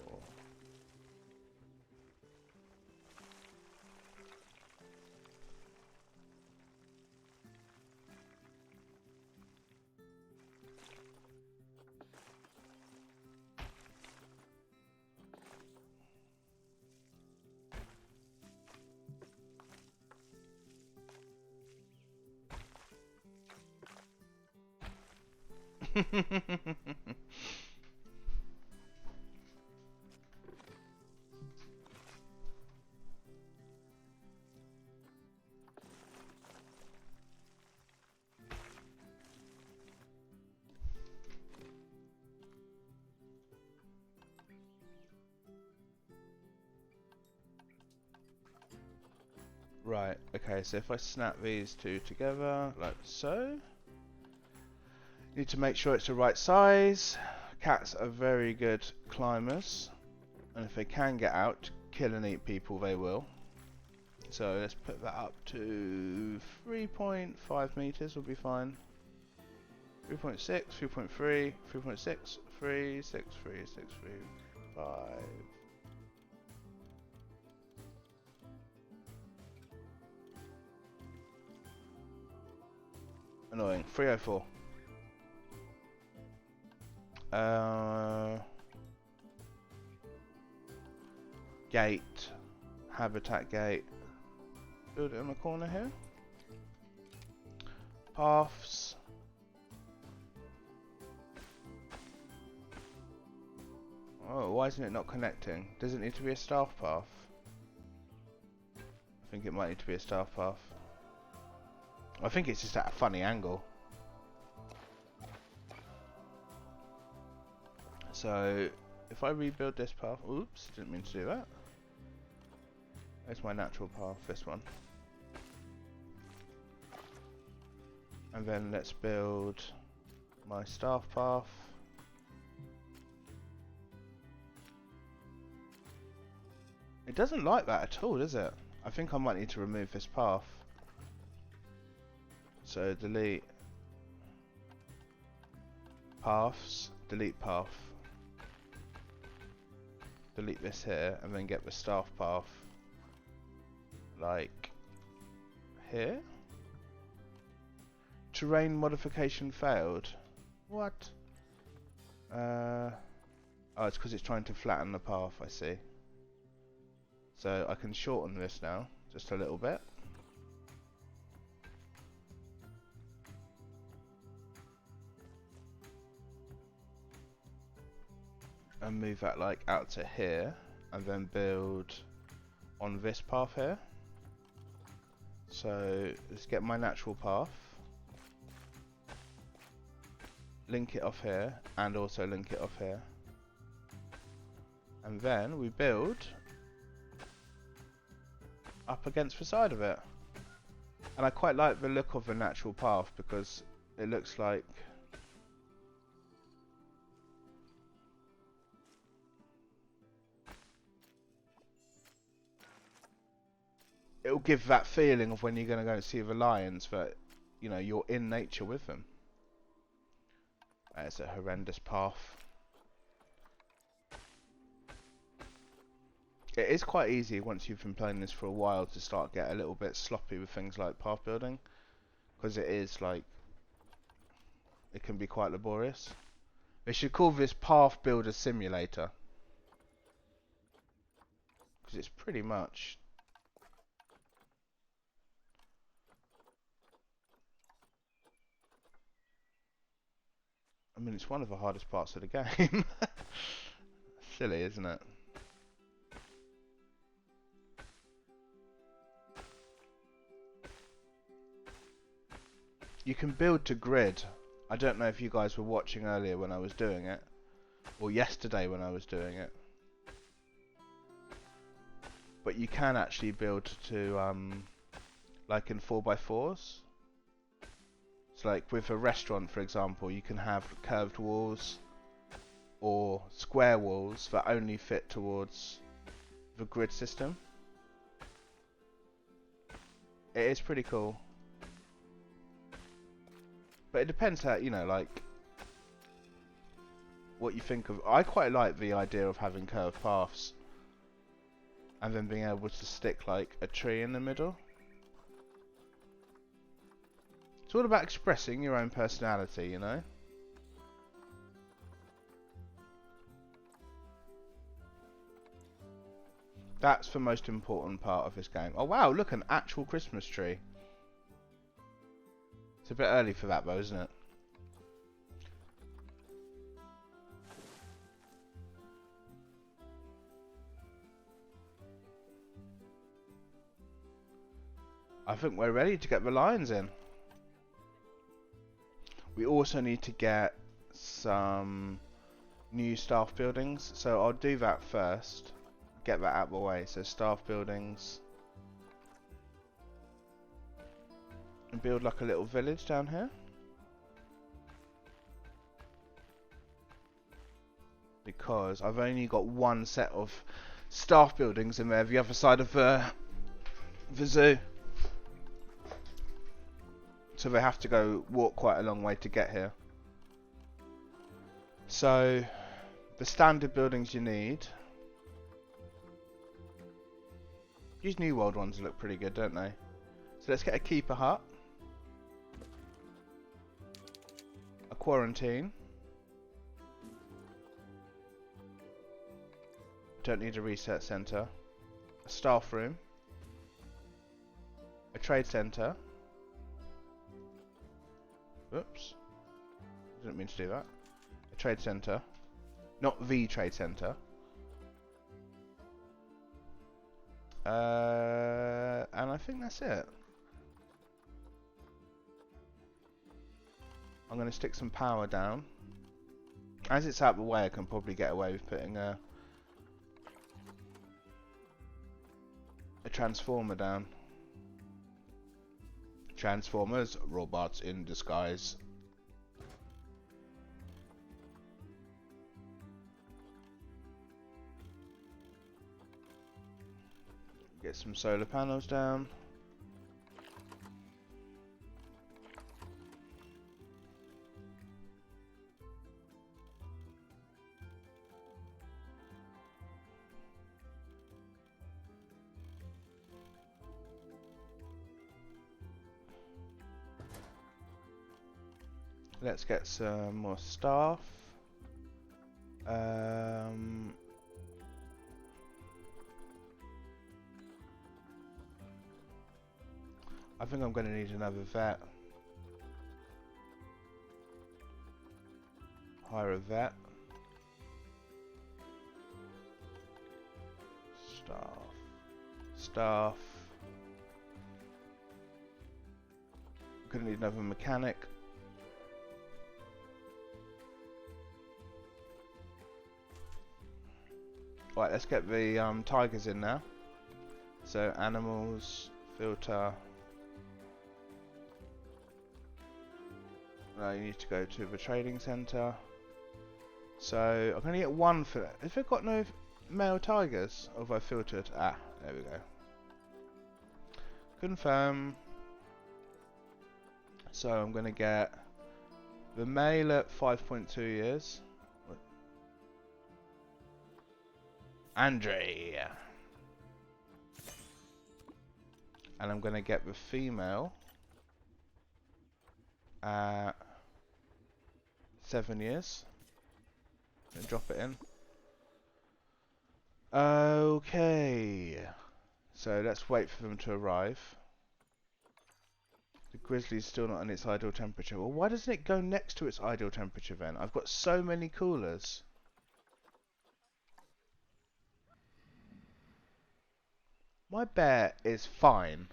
Right, okay, so if I snap these two together, like so, need to make sure it's the right size. Cats are very good climbers, and if they can get out to kill and eat people, they will. So let's put that up to 3.5 meters will be fine. 3.6, 3.3, 3.6, 3, 6, 3, 6, 3, 5. Annoying. 304. Gate. Habitat gate. Build it in the corner here. Paths. Oh, why isn't it not connecting? Does it need to be a staff path? I think it might need to be a staff path. I think it's just at a funny angle. So, if I rebuild this path... Oops, didn't mean to do that. There's my natural path, this one. And then let's build my staff path. It doesn't like that at all, does it? I think I might need to remove this path. So delete paths, delete path. Delete this here and then get the staff path like here. Terrain modification failed. What? Oh, it's because it's trying to flatten the path, I see. So I can shorten this now, just a little bit. And move that like out to here, and then build on this path here. So let's get my natural path. Link it off here, and also link it off here. And then we build up against the side of it. And I quite like the look of the natural path because it looks like it'll give that feeling of when you're going to go and see the lions that, you know, you're in nature with them. It's a horrendous path. It is quite easy once you've been playing this for a while to start get a little bit sloppy with things like path building, because it is like, it can be quite laborious. They should call this Path Builder Simulator, because it's pretty much... I mean, it's one of the hardest parts of the game. Silly, isn't it? You can build to grid. I don't know if you guys were watching earlier when I was doing it, or yesterday when I was doing it. But you can actually build to, like in 4x4s. So like with a restaurant, for example, you can have curved walls or square walls that only fit towards the grid system. It is pretty cool. But it depends how, you know, like, what you think of. I quite like the idea of having curved paths and then being able to stick like a tree in the middle. It's all about expressing your own personality, you know? That's the most important part of this game. Oh wow, look, an actual Christmas tree. It's a bit early for that though, isn't it? I think we're ready to get the lions in. We also need to get some new staff buildings, so I'll do that first. Get that out of the way. So staff buildings. And build like a little village down here. Because I've only got one set of staff buildings in there, the other side of the zoo. So they have to walk quite a long way to get here. So the standard buildings you need. These New World ones look pretty good, don't they? So let's get a keeper hut. A quarantine. Don't need a research centre. A staff room. A trade centre. Oops. Didn't mean to do that. A trade centre. Not the trade centre. And I think that's it. I'm going to stick some power down. As it's out of the way, I can probably get away with putting a transformer down. Transformers, robots in disguise. Get some solar panels down. Let's get some more staff. I think I'm going to need another vet. Hire a vet. Staff. Going to need another mechanic. Right, let's get the tigers in now. So animals, filter. Now you need to go to the trading centre. So I'm going to get one for that. Have I got no male tigers? Or have I filtered? Ah, there we go. Confirm. So I'm going to get the male at 5.2 years. Andre. And I'm going to get the female at 7 years. And drop it in. Okay. So let's wait for them to arrive. The grizzly's still not in its ideal temperature. Well, why doesn't it go next to its ideal temperature then? I've got so many coolers. My bear is fine.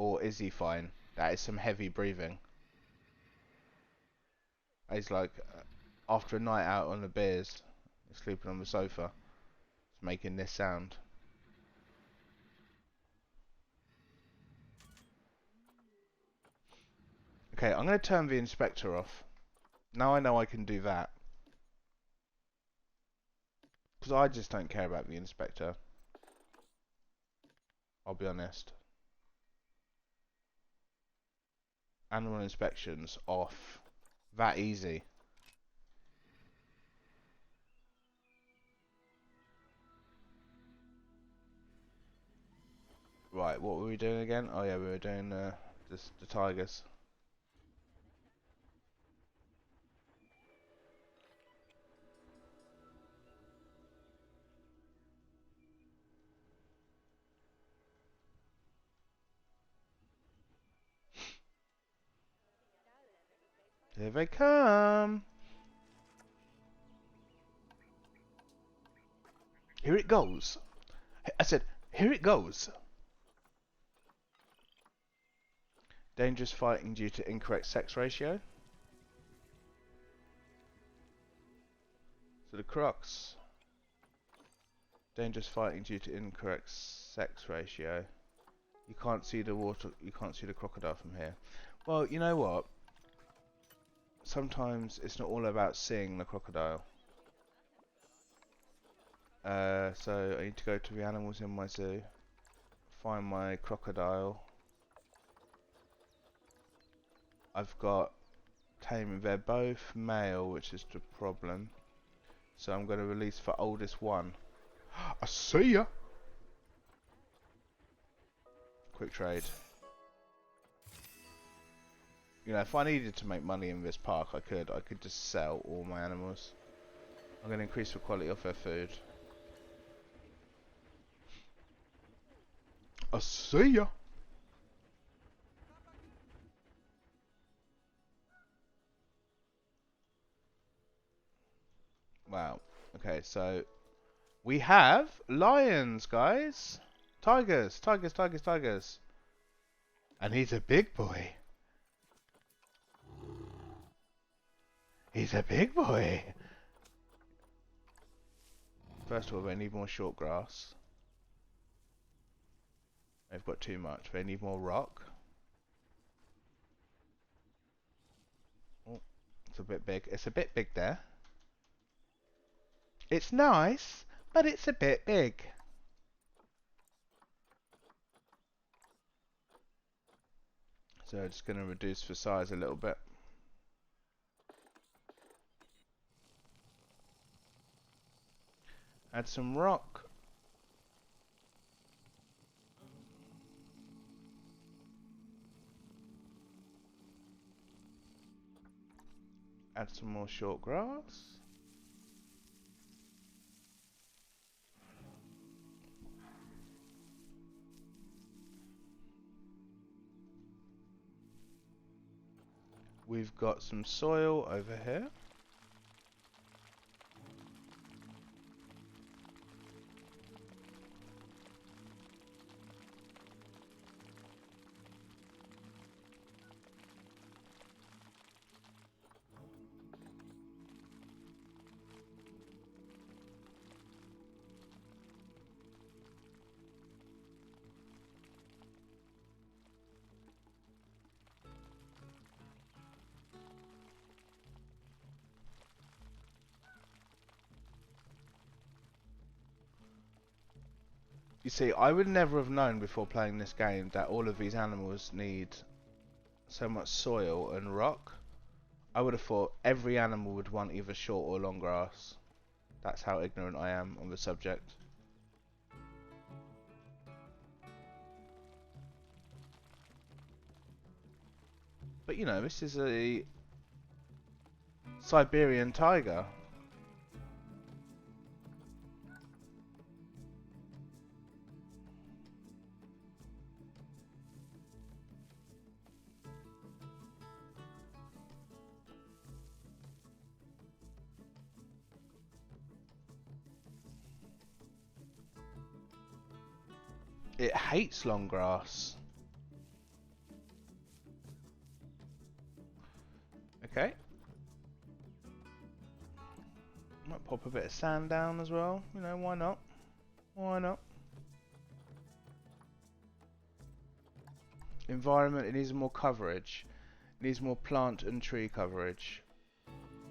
Or is he fine? That is some heavy breathing. He's like, after a night out on the beers, sleeping on the sofa, it's making this sound. Okay, I'm going to turn the inspector off. Now I know I can do that. Because I just don't care about the inspector. I'll be honest. Animal inspections off. That easy. Right, what were we doing again? Oh yeah, we were doing the tigers. Here they come! Here it goes! I said, here it goes! Dangerous fighting due to incorrect sex ratio. So the Crocs. Dangerous fighting due to incorrect sex ratio. You can't see the water, you can't see the crocodile from here. Well, you know what? Sometimes it's not all about seeing the crocodile. So I need to go to the animals in my zoo, find my crocodile. I've got taming. They're both male, which is the problem. So I'm going to release the oldest one. I see ya! Quick trade. You know, if I needed to make money in this park, I could. I could just sell all my animals. I'm going to increase the quality of their food. I see ya! Wow. Okay, so we have lions, guys. Tigers, tigers, tigers, tigers. And he's a big boy. He's a big boy. First of all, they need more short grass. They've got too much. They need more rock. Oh, it's a bit big. It's a bit big there. It's nice, but it's a bit big. So I'm just going to reduce the size a little bit. Add some rock. Add some more short grass. We've got some soil over here. You see, I would never have known before playing this game that all of these animals need so much soil and rock. I would have thought every animal would want either short or long grass. That's how ignorant I am on the subject. But you know, this is a Siberian tiger. It hates long grass. Okay. Might pop a bit of sand down as well. You know, why not? Why not? Environment, it needs more coverage. It needs more plant and tree coverage.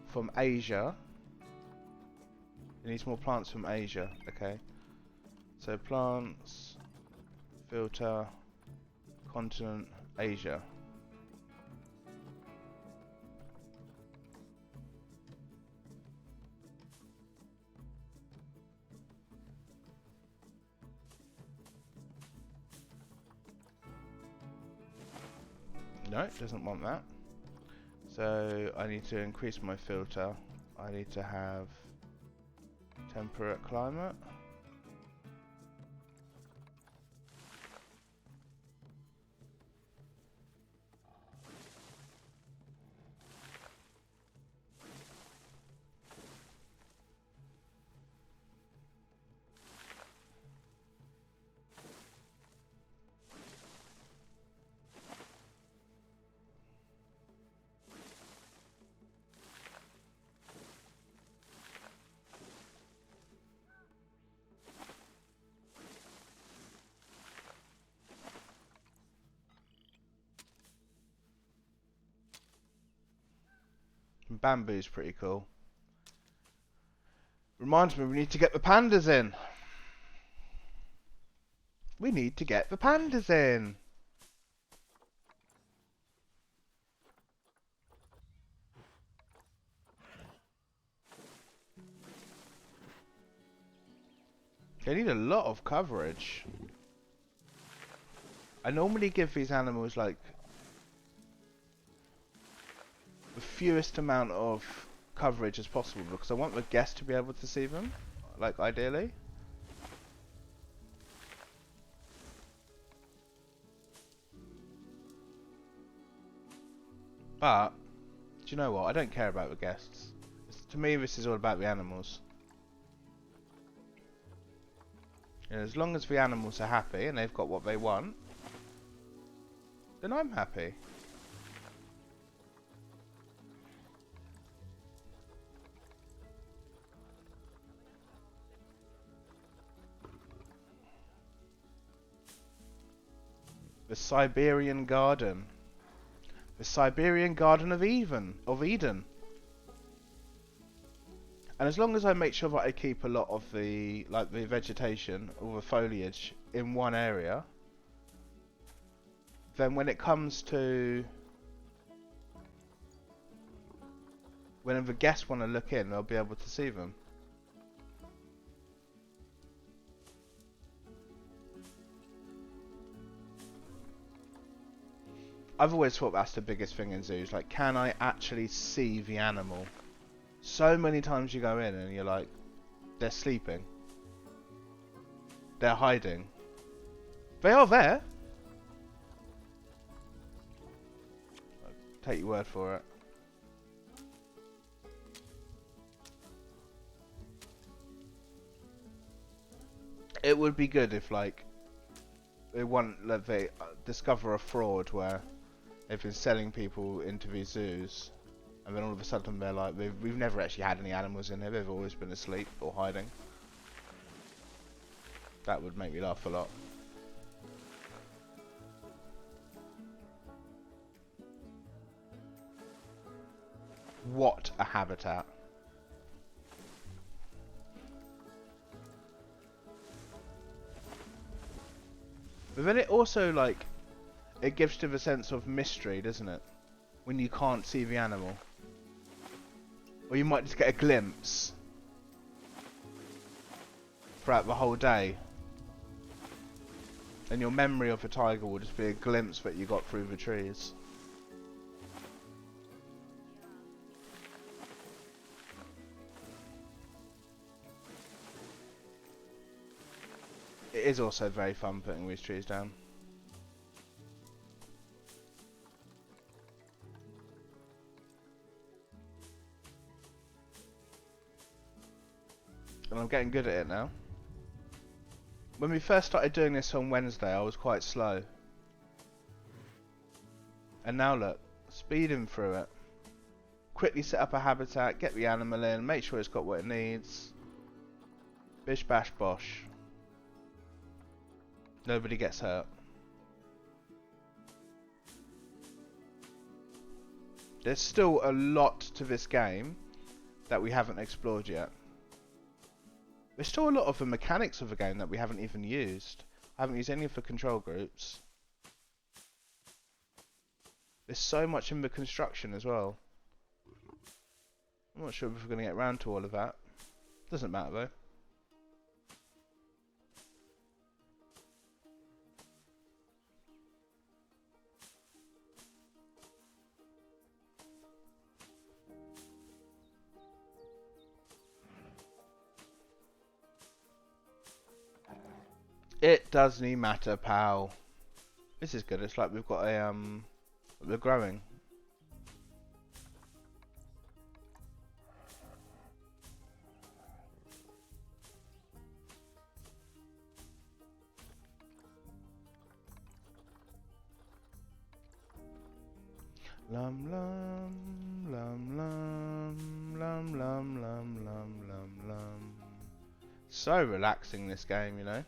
From Asia. It needs more plants from Asia. Okay. So plants, filter, continent, Asia. No, it doesn't want that. So I need to increase my filter. I need to have temperate climate. Bamboo's pretty cool. Reminds me, we need to get the pandas in. We need to get the pandas in. They need a lot of coverage. I normally give these animals like the fewest amount of coverage as possible because I want the guest to be able to see them, like ideally. But do you know what? I don't care about the guests. To me, this is all about the animals. And as long as the animals are happy and they've got what they want, then I'm happy. The Siberian Garden. The Siberian Garden of Eden. And as long as I make sure that I keep a lot of the the vegetation or the foliage in one area, then when it comes to when the guests want to look in, they'll be able to see them. I've always thought that's the biggest thing in zoos, like, can I actually see the animal? So many times you go in and you're like, they're sleeping. They're hiding. They are there. Take your word for it. It would be good if, like, they discover a fraud where they've been selling people into these zoos, and then all of a sudden they're like, we've never actually had any animals in here, they've always been asleep or hiding. That would make me laugh a lot. What a habitat. But then it also, like, it gives you the sense of mystery, doesn't it? When you can't see the animal. Or you might just get a glimpse throughout the whole day. And your memory of the tiger will just be a glimpse that you got through the trees. It is also very fun putting these trees down. And I'm getting good at it now. When we first started doing this on Wednesday, I was quite slow. And now look, speeding through it. quickly set up a habitat, get the animal in, make sure it's got what it needs. Bish bash bosh. Nobody gets hurt. There's still a lot to this game that we haven't explored yet. There's still a lot of the mechanics of the game that we haven't even used. I haven't used any of the control groups. There's so much in the construction as well. I'm not sure if we're going to get around to all of that. Doesn't matter though. It doesn't matter, pal. This is good. It's like we've got a we're growing. Lum lum lum lum lum lum lum lum lum lum. So relaxing, this game, you know.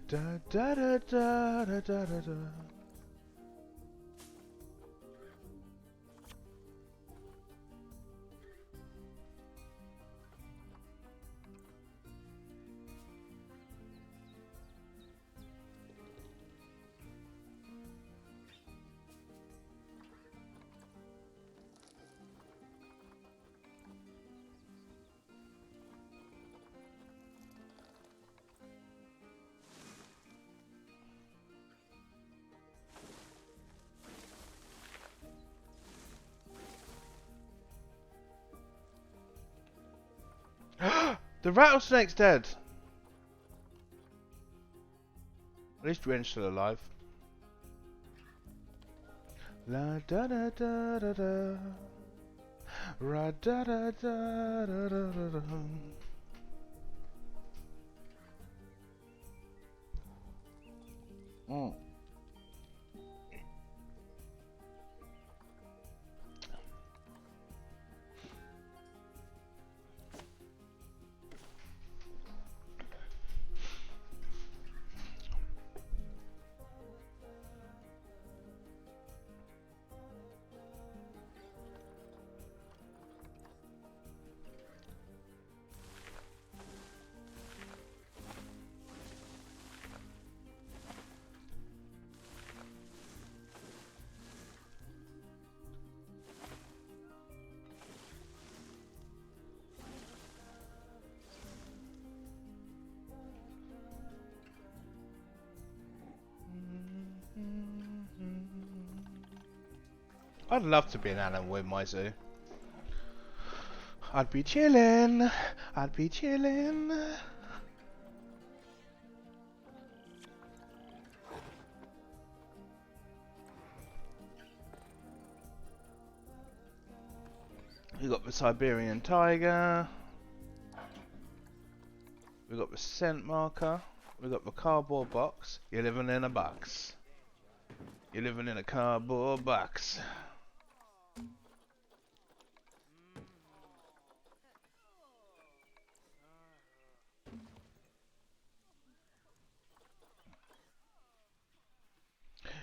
Da da da da da da da da. The rattlesnake's dead. At least Ren's still alive. La da da da da da. Ra da da da da da da. Mm. I'd love to be an animal in my zoo. I'd be chillin'. I'd be chillin'. We got the Siberian tiger. We got the scent marker. We got the cardboard box. You're living in a box. You're living in a cardboard box.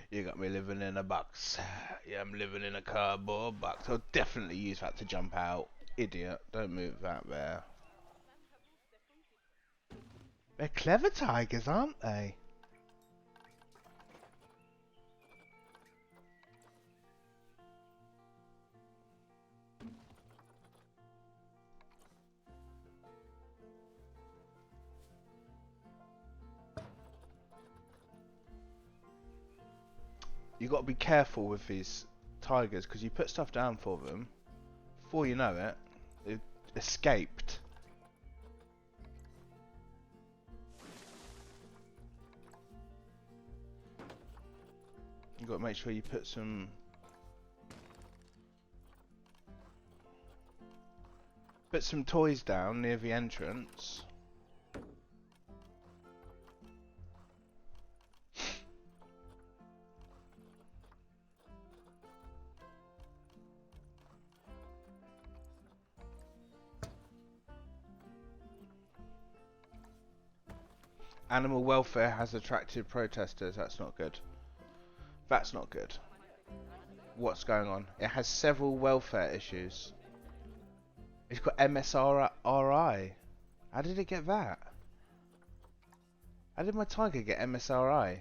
You got me living in a box. Yeah, I'm living in a cardboard box. I'll definitely use that to jump out. Idiot. Don't move that there. They're clever tigers, aren't they? You got to be careful with these tigers because you put stuff down for them. Before you know it, it escaped. You got to make sure you put some toys down near the entrance. Animal welfare has attracted protesters. That's not good. That's not good. What's going on? It has several welfare issues. It's got MSRI. How did it get that? How did my tiger get MSRI?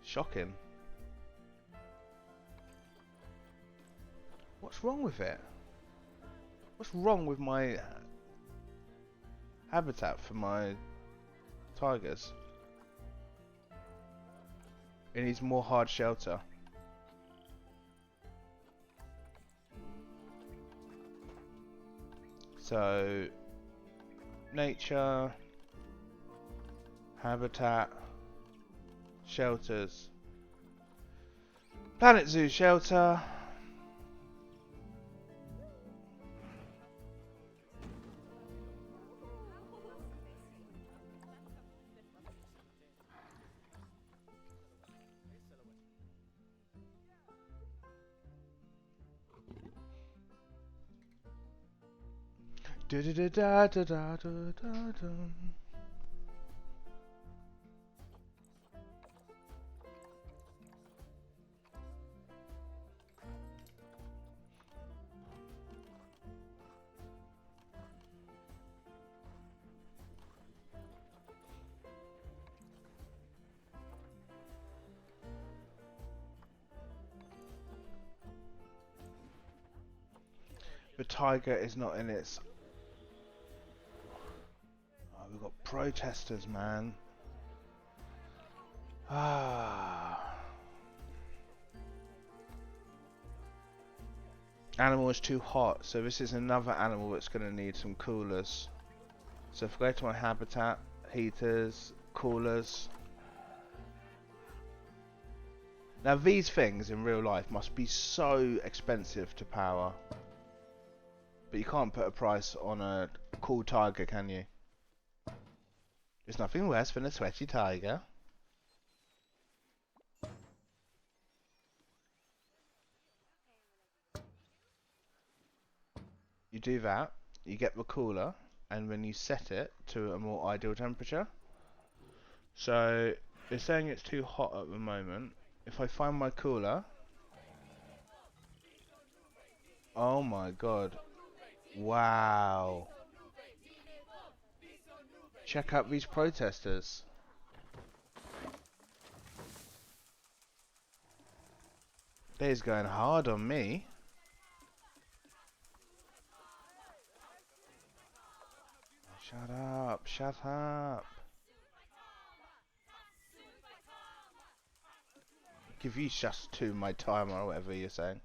Shocking. What's wrong with it? What's wrong with my habitat for my tigers? It needs more hard shelter. So, nature, habitat, shelters, Planet Zoo shelter. Da da da da da da da da. The tiger is not in its. Oh, we've got protesters, man. Ah. Animal is too hot, so this is another animal that's going to need some coolers. So if I go to my habitat, heaters, coolers. Now these things in real life must be so expensive to power. But you can't put a price on a cool tiger, can you? There's nothing worse than a sweaty tiger. You do that, you get the cooler, and then you set it to a more ideal temperature. So it's saying it's too hot at the moment. If I find my cooler, oh my god, wow, check out these protesters. They're going hard on me. Shut up, shut up. Give you just to my time or whatever you're saying.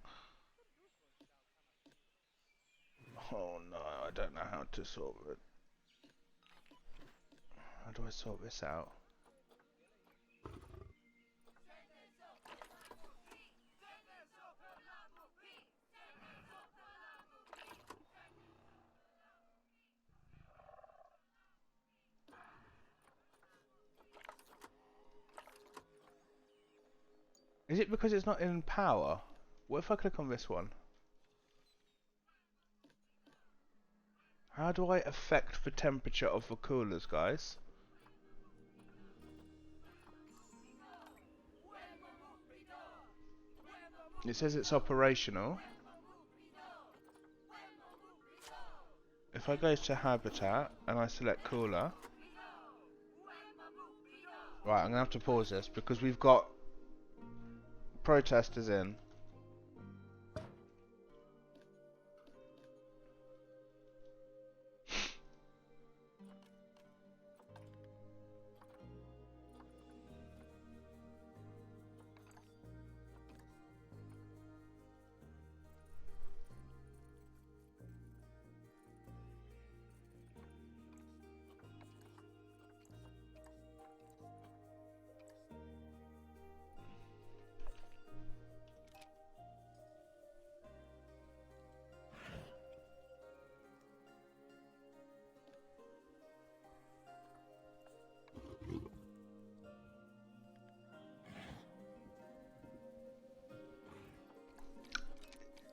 Oh no, I don't know how to sort it. How do I sort this out? Is it because it's not in power? What if I click on this one? How do I affect the temperature of the coolers, guys? It says it's operational. If I go to habitat and I select cooler. Right, I'm going to have to pause this because we've got protesters in.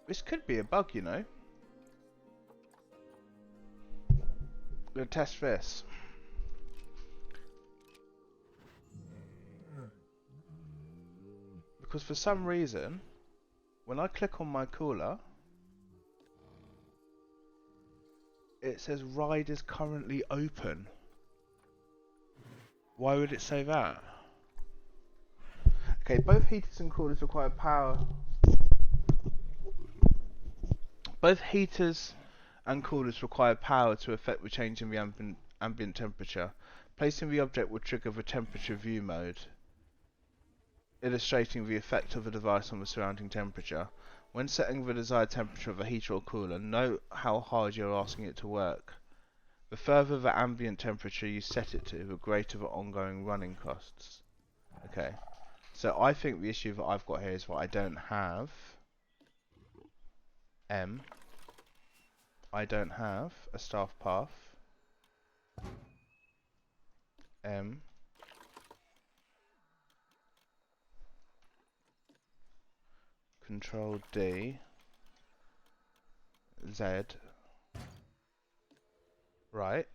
This could be a bug, you know. We'll test this. Because for some reason, when I click on my cooler, it says ride is currently open. Why would it say that? Okay, both heaters and coolers require power. Both heaters and coolers require power to affect the change in the ambient temperature. Placing the object will trigger the temperature view mode, illustrating the effect of the device on the surrounding temperature. When setting the desired temperature of a heater or cooler, note how hard you're asking it to work. The further the ambient temperature you set it to, the greater the ongoing running costs. Okay, so I think the issue that I've got here is that I don't have I don't have a staff path. Control D, Z, right.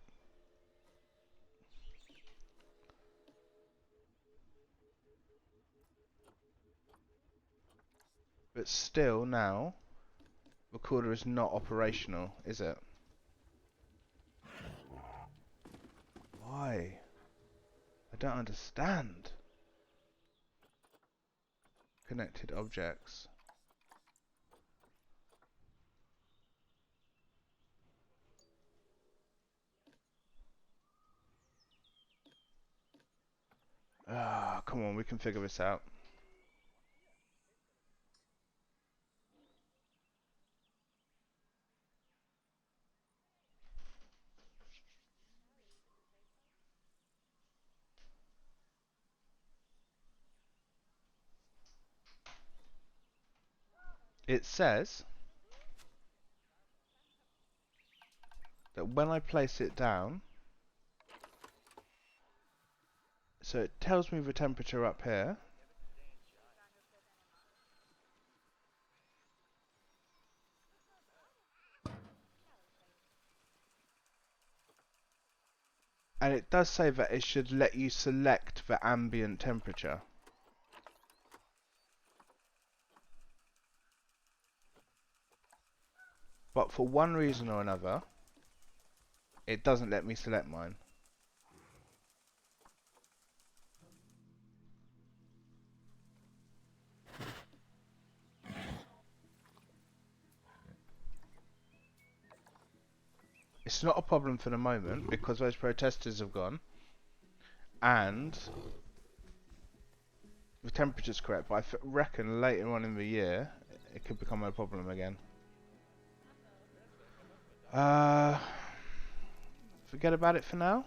But still now, the cooler is not operational, is it? Why? I don't understand. Connected objects. Ah, come on, we can figure this out. It says that when I place it down, so it tells me the temperature up here, and it does say that it should let you select the ambient temperature. But for one reason or another, it doesn't let me select mine. It's not a problem for the moment because those protesters have gone and the temperature's correct, but I reckon later on in the year it could become a problem again. Forget about it for now.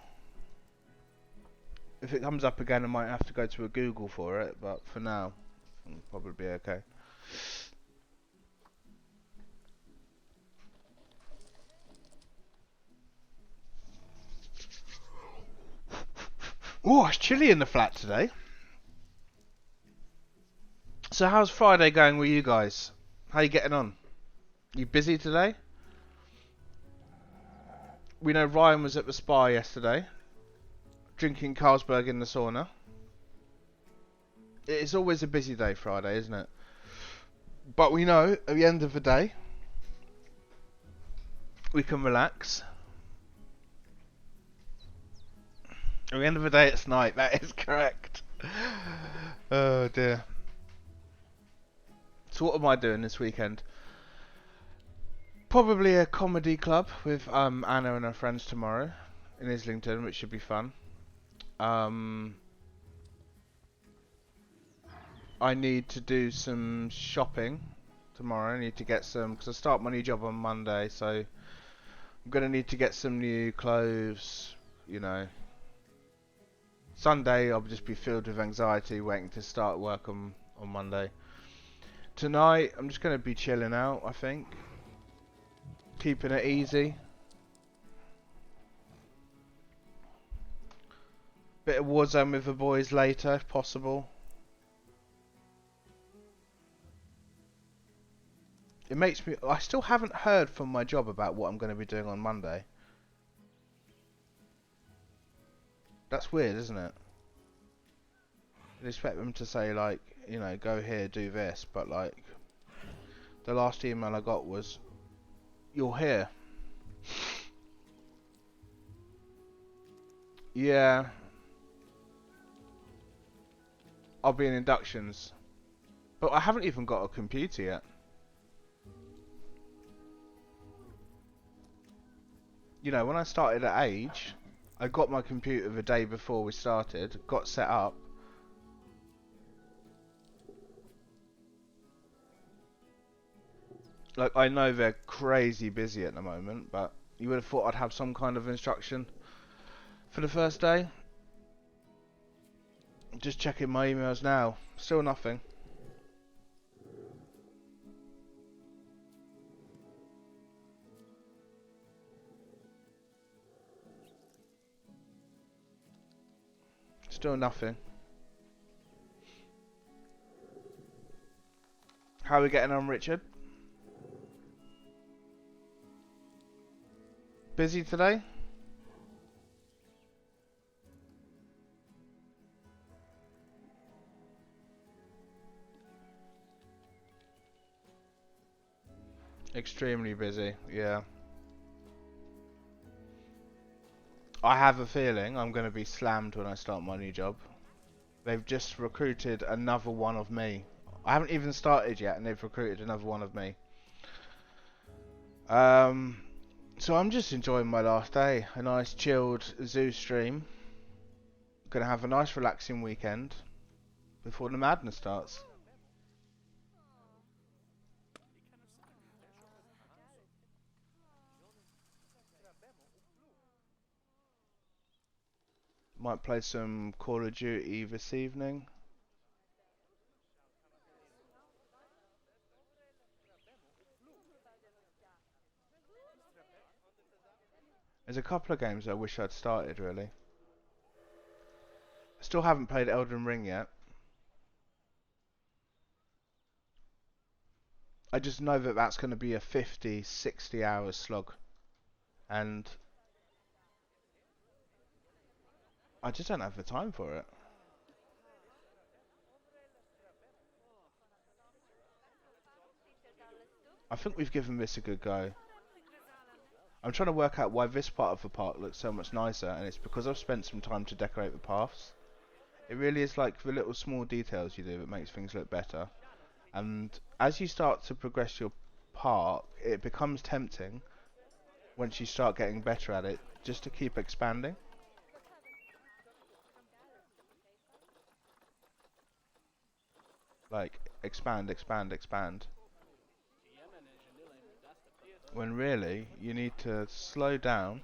If it comes up again, I might have to go to a Google for it, but for now, it'll probably be okay. Oh, it's chilly in the flat today. So how's Friday going with you guys? How you getting on? You busy today? We know Ryan was at the spa yesterday, drinking Carlsberg in the sauna. It's always a busy day Friday, isn't it? But we know at the end of the day, we can relax. At the end of the day, it's night. That is correct. Oh dear. So what am I doing this weekend? Probably a comedy club with Anna and her friends tomorrow in Islington, which should be fun. I need to do some shopping tomorrow. I need to get some, because I start my new job on Monday, so I'm going to need to get some new clothes, you know. Sunday I'll just be filled with anxiety waiting to start work on Monday. Tonight I'm just going to be chilling out, I think. Keeping it easy. Bit of Warzone with the boys later if possible. It makes me... I still haven't heard from my job about what I'm going to be doing on Monday. That's weird, isn't it? You'd expect them to say like, you know, go here, do this, but like, the last email I got was, you're here. Yeah. I'll be in inductions. But I haven't even got a computer yet. You know, when I started at Age, I got my computer the day before we started, got set up. Like, I know they're crazy busy at the moment, but you would have thought I'd have some kind of instruction for the first day. Just checking my emails now. Still nothing. Still nothing. How are we getting on, Richard? Busy today? Extremely busy, yeah. I have a feeling I'm going to be slammed when I start my new job. They've just recruited another one of me. I haven't even started yet and they've recruited another one of me. So I'm just enjoying my last day. A nice chilled zoo stream. Gonna have a nice relaxing weekend before the madness starts. Might play some Call of Duty this evening. There's a couple of games I wish I'd started, really. Still haven't played Elden Ring yet. I just know that that's going to be a 50, 60 hours slog. And I just don't have the time for it. I think we've given this a good go. I'm trying to work out why this part of the park looks so much nicer, and it's because I've spent some time to decorate the paths. It really is like the little small details you do that makes things look better. And as you start to progress your park, it becomes tempting, once you start getting better at it, just to keep expanding. Like, expand, expand, expand. When really, you need to slow down,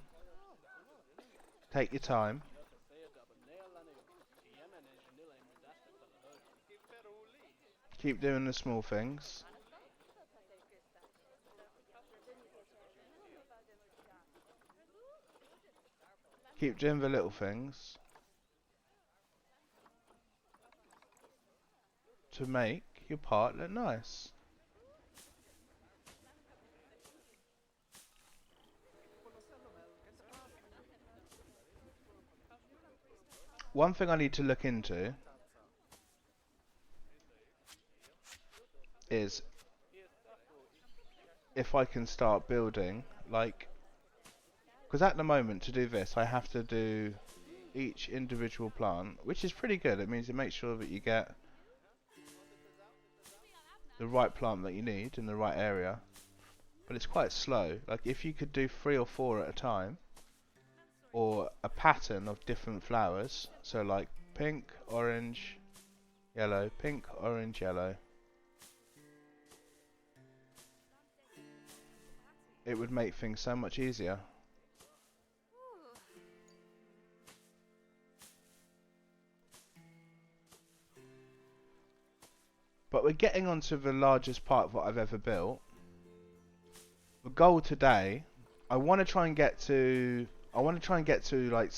take your time, keep doing the small things. Keep doing the little things to make your part look nice. One thing I need to look into is if I can start building, like, because at the moment to do this I have to do each individual plant, which is pretty good. It means it makes sure that you get the right plant that you need in the right area, but it's quite slow. Like, if you could do 3 or 4 at a time, or a pattern of different flowers, so like pink, orange, yellow, pink, orange, yellow, it would make things so much easier. But we're getting onto the largest part of what I've ever built. The goal today, I want to try and get to like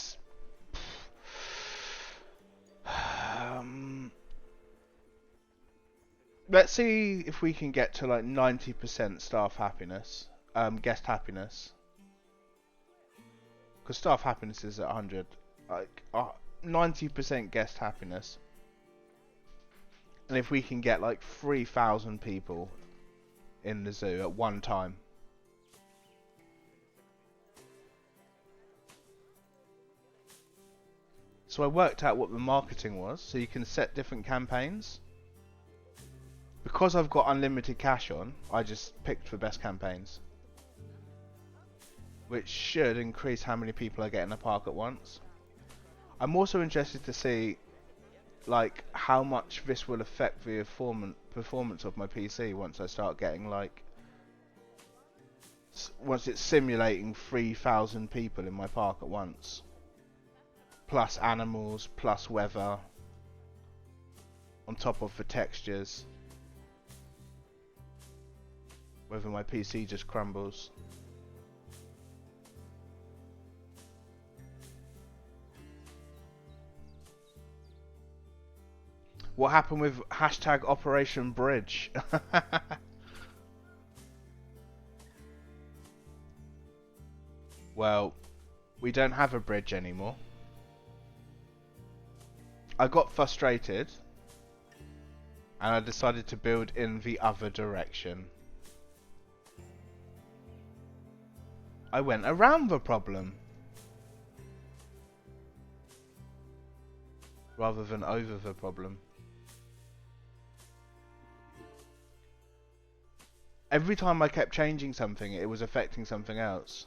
let's see if we can get to like 90% staff happiness, guest happiness, because staff happiness is at 100. like 90% guest happiness. And if we can get like 3,000 people in the zoo at one time. So I worked out what the marketing was, so you can set different campaigns. Because I've got unlimited cash on, I just picked the best campaigns. Which should increase how many people I get in the park at once. I'm also interested to see like how much this will affect the performance of my PC once I start getting like once it's simulating 3,000 people in my park at once. Plus animals, plus weather, on top of the textures. Whether my PC just crumbles. What happened with hashtag Operation Bridge? Well, we don't have a bridge anymore. I got frustrated and I decided to build in the other direction. I went around the problem rather than over the problem. Every time I kept changing something, it was affecting something else.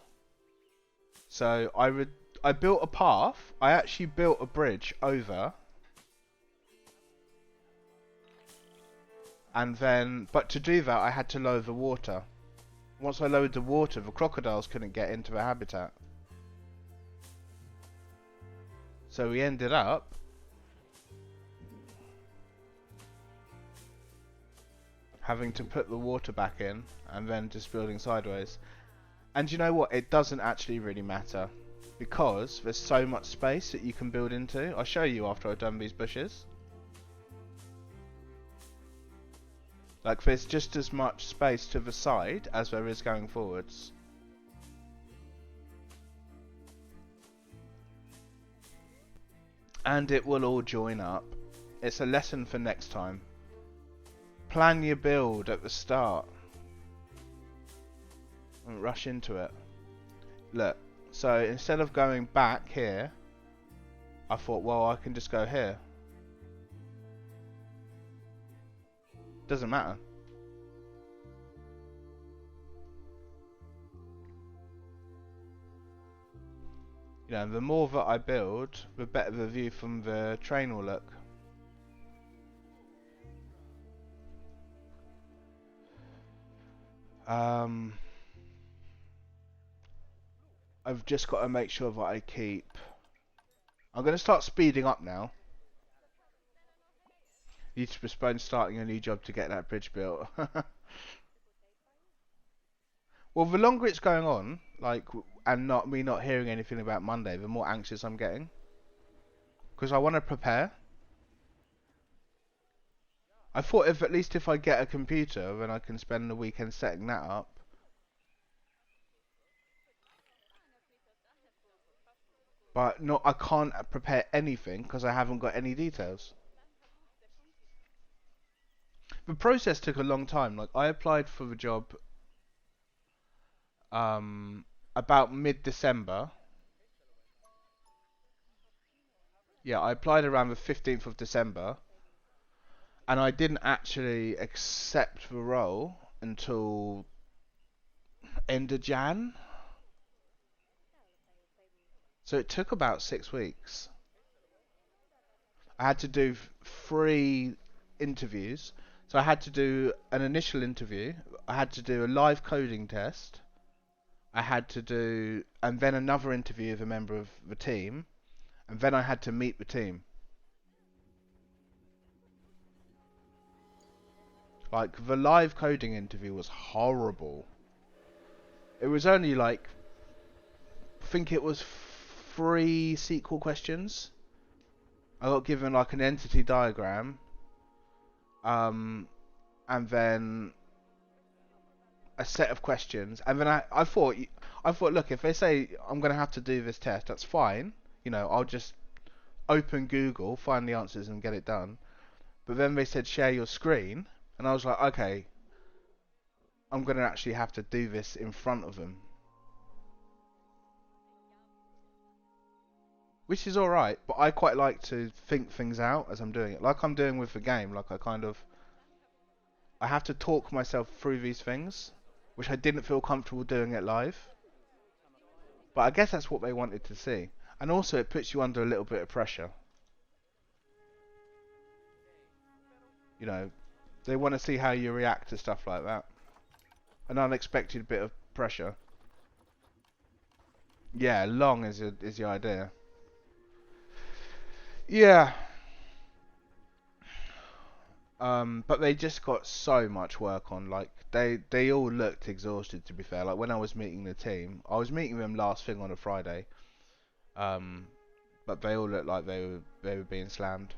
So I built a path. I actually built a bridge over. And then, but to do that, I had to lower the water. Once I lowered the water, the crocodiles couldn't get into the habitat. So we ended up having to put the water back in and then just building sideways. And you know what? It doesn't actually really matter because there's so much space that you can build into. I'll show you after I've done these bushes. Like there's just as much space to the side as there is going forwards. And it will all join up. It's a lesson for next time. Plan your build at the start. Don't rush into it. Look, so instead of going back here, I thought, well, I can just go here. Doesn't matter. You know, the more that I build, the better the view from the train will look. I've just got to make sure that I keep... I'm going to start speeding up now. Need to postpone starting a new job to get that bridge built. Well, the longer it's going on, like, and me not hearing anything about Monday, the more anxious I'm getting. Because I want to prepare. I thought at least if I get a computer, then I can spend the weekend setting that up. But no, I can't prepare anything because I haven't got any details. The process took a long time. Like, I applied for the job about mid-December. Yeah, I applied around the 15th of December. And I didn't actually accept the role until end of Jan. So it took about 6 weeks. I had to do 3 interviews. So I had to do an initial interview. I had to do a live coding test. I had to do, and then another interview with a member of the team. And then I had to meet the team. Like, the live coding interview was horrible. It was only like, I think it was 3 SQL questions. I got given like an entity diagram. And then a set of questions. And then I thought, look, if they say I'm going to have to do this test, that's fine. You know, I'll just open Google, find the answers, and get it done. But then they said share your screen, and I was like, okay, I'm gonna actually have to do this in front of them, which is all right. But I quite like to think things out as I'm doing it, like I'm doing with the game. Like I have to talk myself through these things, which I didn't feel comfortable doing it live. But I guess that's what they wanted to see. And also it puts you under a little bit of pressure. You know, they want to see how you react to stuff like that. An unexpected bit of pressure. Yeah, long is the idea. Yeah. But they just got so much work on. Like they all looked exhausted. To be fair, like when I was meeting the team, I was meeting them last thing on a Friday. Um, but they all looked like they were being slammed.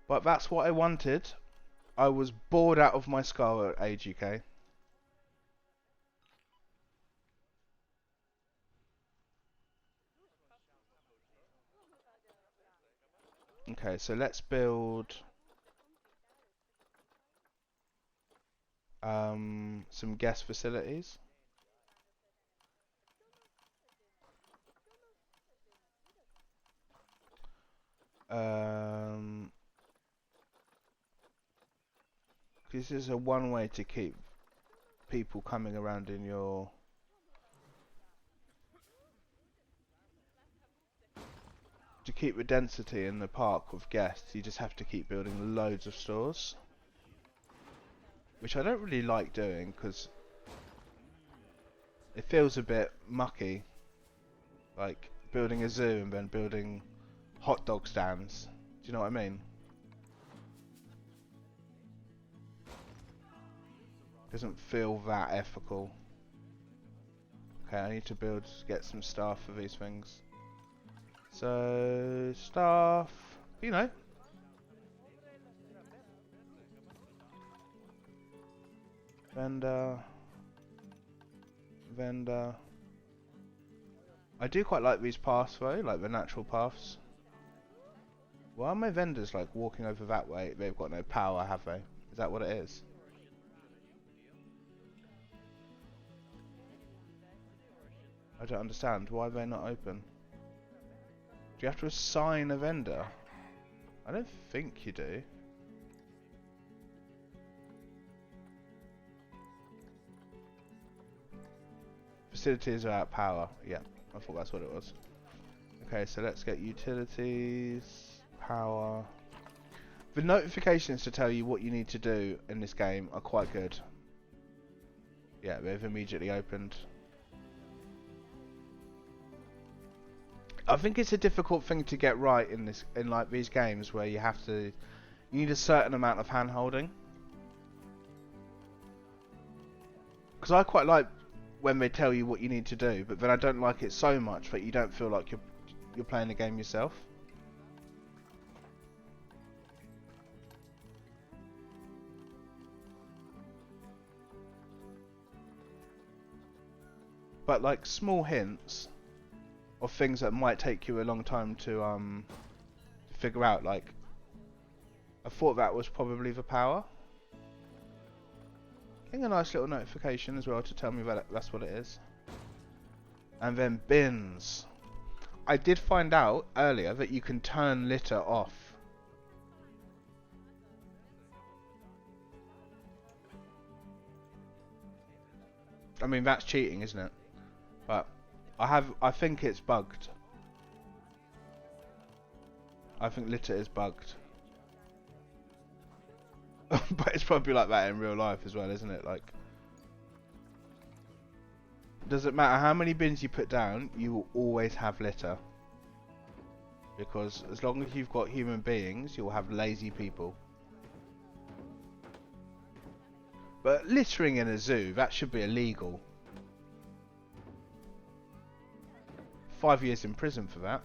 But that's what I wanted. I was bored out of my skull at Age UK. Okay, so let's build some guest facilities. This is a one way to keep people coming around in your... To keep the density in the park of guests, you just have to keep building loads of stores. Which I don't really like doing, because it feels a bit mucky. Like, building a zoo and then building hot dog stands. Do you know what I mean? Doesn't feel that ethical. Okay, I need to get some staff for these things. So, staff, you know. Vendor. I do quite like these paths though, like the natural paths. Why are my vendors like walking over that way? They've got no power, have they? Is that what it is? I don't understand. Why are they not open? Do you have to assign a vendor? I don't think you do. Facilities are out of power. Yeah, I thought that's what it was. Okay, so let's get utilities, power. The notifications to tell you what you need to do in this game are quite good. Yeah, they've immediately opened. I think it's a difficult thing to get right in like these games where you need a certain amount of hand holding. Because I quite like when they tell you what you need to do, but then I don't like it so much that you don't feel like you're playing the game yourself. But like small hints of things that might take you a long time to figure out, like I thought that was probably the power. Getting a nice little notification as well to tell me that that's what it is. And then bins. I did find out earlier that you can turn litter off. I mean, that's cheating, isn't it? But I think it's bugged. I think litter is bugged. But it's probably like that in real life as well, isn't it? Like, doesn't matter how many bins you put down, you will always have litter. Because as long as you've got human beings, you'll have lazy people. But littering in a zoo, that should be illegal. 5 years in prison for that.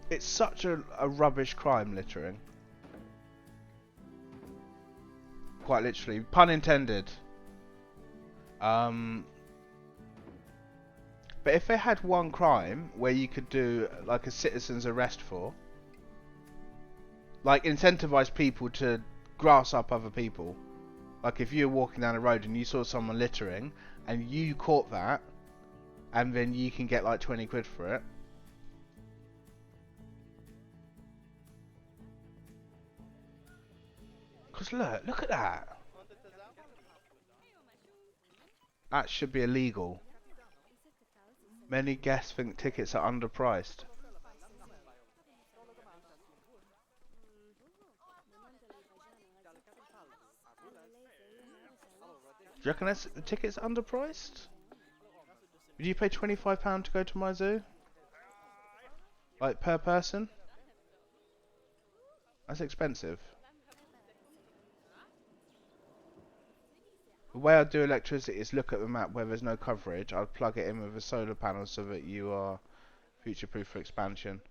It's such a rubbish crime, littering. Quite literally, pun intended. But if they had one crime where you could do like a citizen's arrest for, like incentivize people to grass up other people. Like if you were walking down the road and you saw someone littering and you caught that, and then you can get like 20 quid for it. Cause look at that. That should be illegal. Many guests think tickets are underpriced. Do you reckon the tickets underpriced? Would you pay £25 to go to my zoo? Like per person? That's expensive. The way I do electricity is look at the map where there's no coverage. I'd plug it in with a solar panel so that you are future-proof for expansion.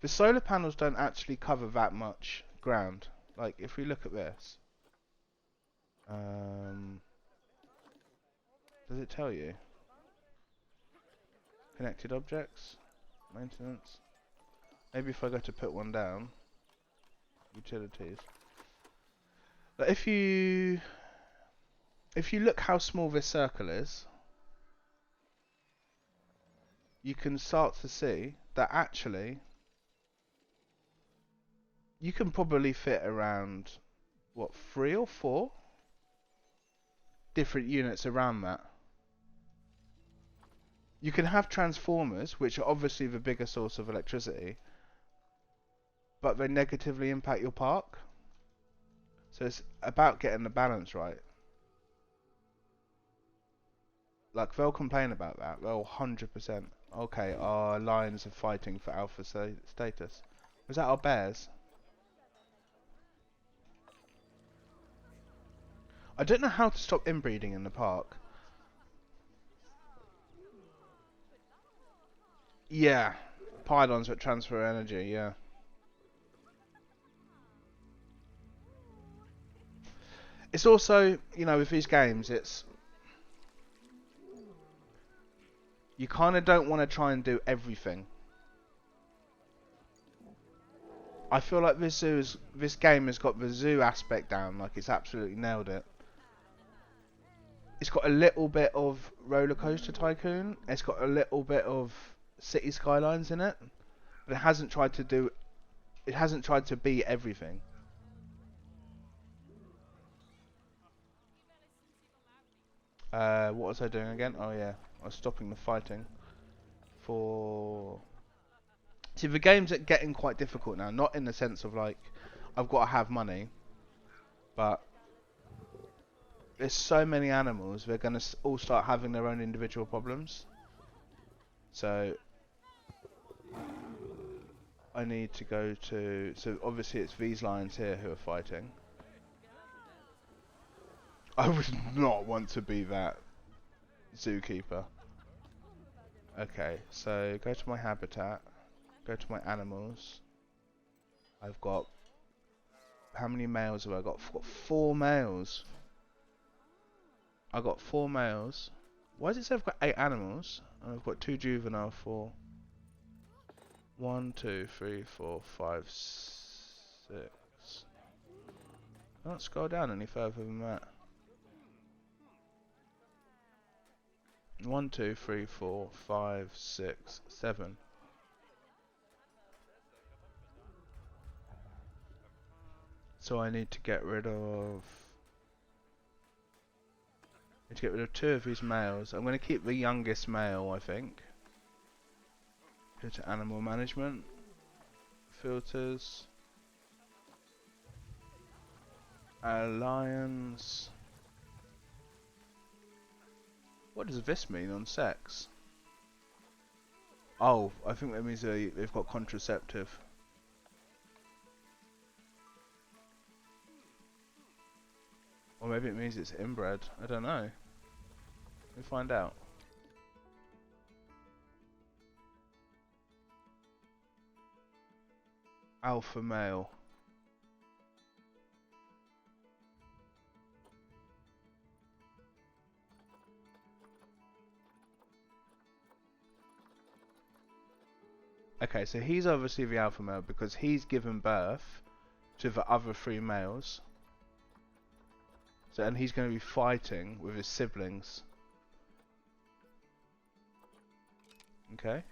The solar panels don't actually cover that much ground. Like if we look at this, does it tell you? Connected objects, maintenance. Maybe if I go to put one down, utilities. But if you look how small this circle is, you can start to see that actually you can probably fit around, what, 3 or 4 different units around that. You can have transformers, which are obviously the bigger source of electricity, but they negatively impact your park. So it's about getting the balance right. Like, they'll complain about that. They'll 100%. Okay, our lions are fighting for alpha status. Was that our bears? I don't know how to stop inbreeding in the park. Yeah. Pylons that transfer energy, yeah. It's also, you know, with these games, it's... You kind of don't want to try and do everything. I feel like this game has got the zoo aspect down, like it's absolutely nailed it. It's got a little bit of Roller Coaster Tycoon. It's got a little bit of City Skylines in it, but it hasn't tried to be everything. What was I doing again? Oh yeah, I was stopping the fighting. See, the games are getting quite difficult now. Not in the sense of like I've got to have money, but there's so many animals. They're gonna all start having their own individual problems. So I need to go to... So obviously it's these lions here who are fighting. I would not want to be that zookeeper. Okay, so go to my habitat. Go to my animals. I've got... How many males have I got? I've got 4 males. I've got 4 males. Why does it say I've got 8 animals? And I've got 2 juvenile, 4... 1, 2, 3, 4, 5, 6. I can't scroll down any further than that. 1, 2, 3, 4, 5, 6, 7. So I need to get rid of... I need to get rid of 2 of these males. I'm going to keep the youngest male, I think. Go to animal management. Filters. Lions. What does this mean on sex? Oh, I think that means they've got contraceptive. Or maybe it means it's inbred. I don't know. We'll find out. Alpha male. Okay, so he's obviously the alpha male because he's given birth to the other 3 males. So, and he's going to be fighting with his siblings. Okay.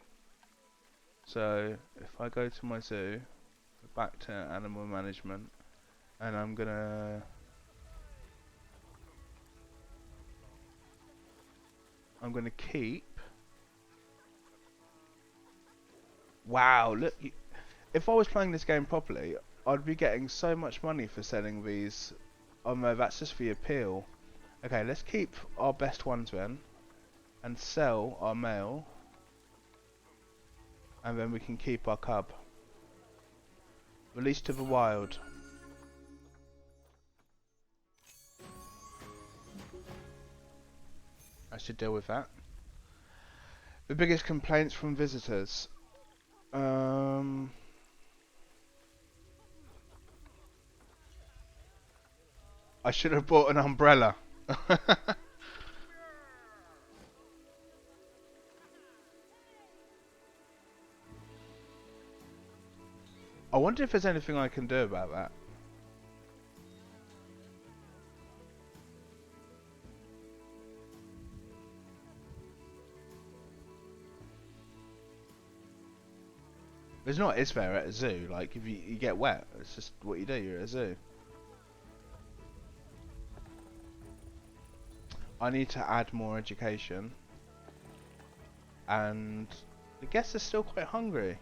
So, if I go to my zoo, back to animal management, and I'm gonna keep. Wow, look! If I was playing this game properly, I'd be getting so much money for selling these. Oh no, that's just the appeal. Okay, let's keep our best ones then, and sell our male, and then we can keep our cub. Release to the wild. I should deal with that. The biggest complaints from visitors. I should have bought an umbrella. I wonder if there's anything I can do about that. There's not, is there, at a zoo? Like, if you get wet, it's just what you do, you're at a zoo. I need to add more education. And the guests are still quite hungry.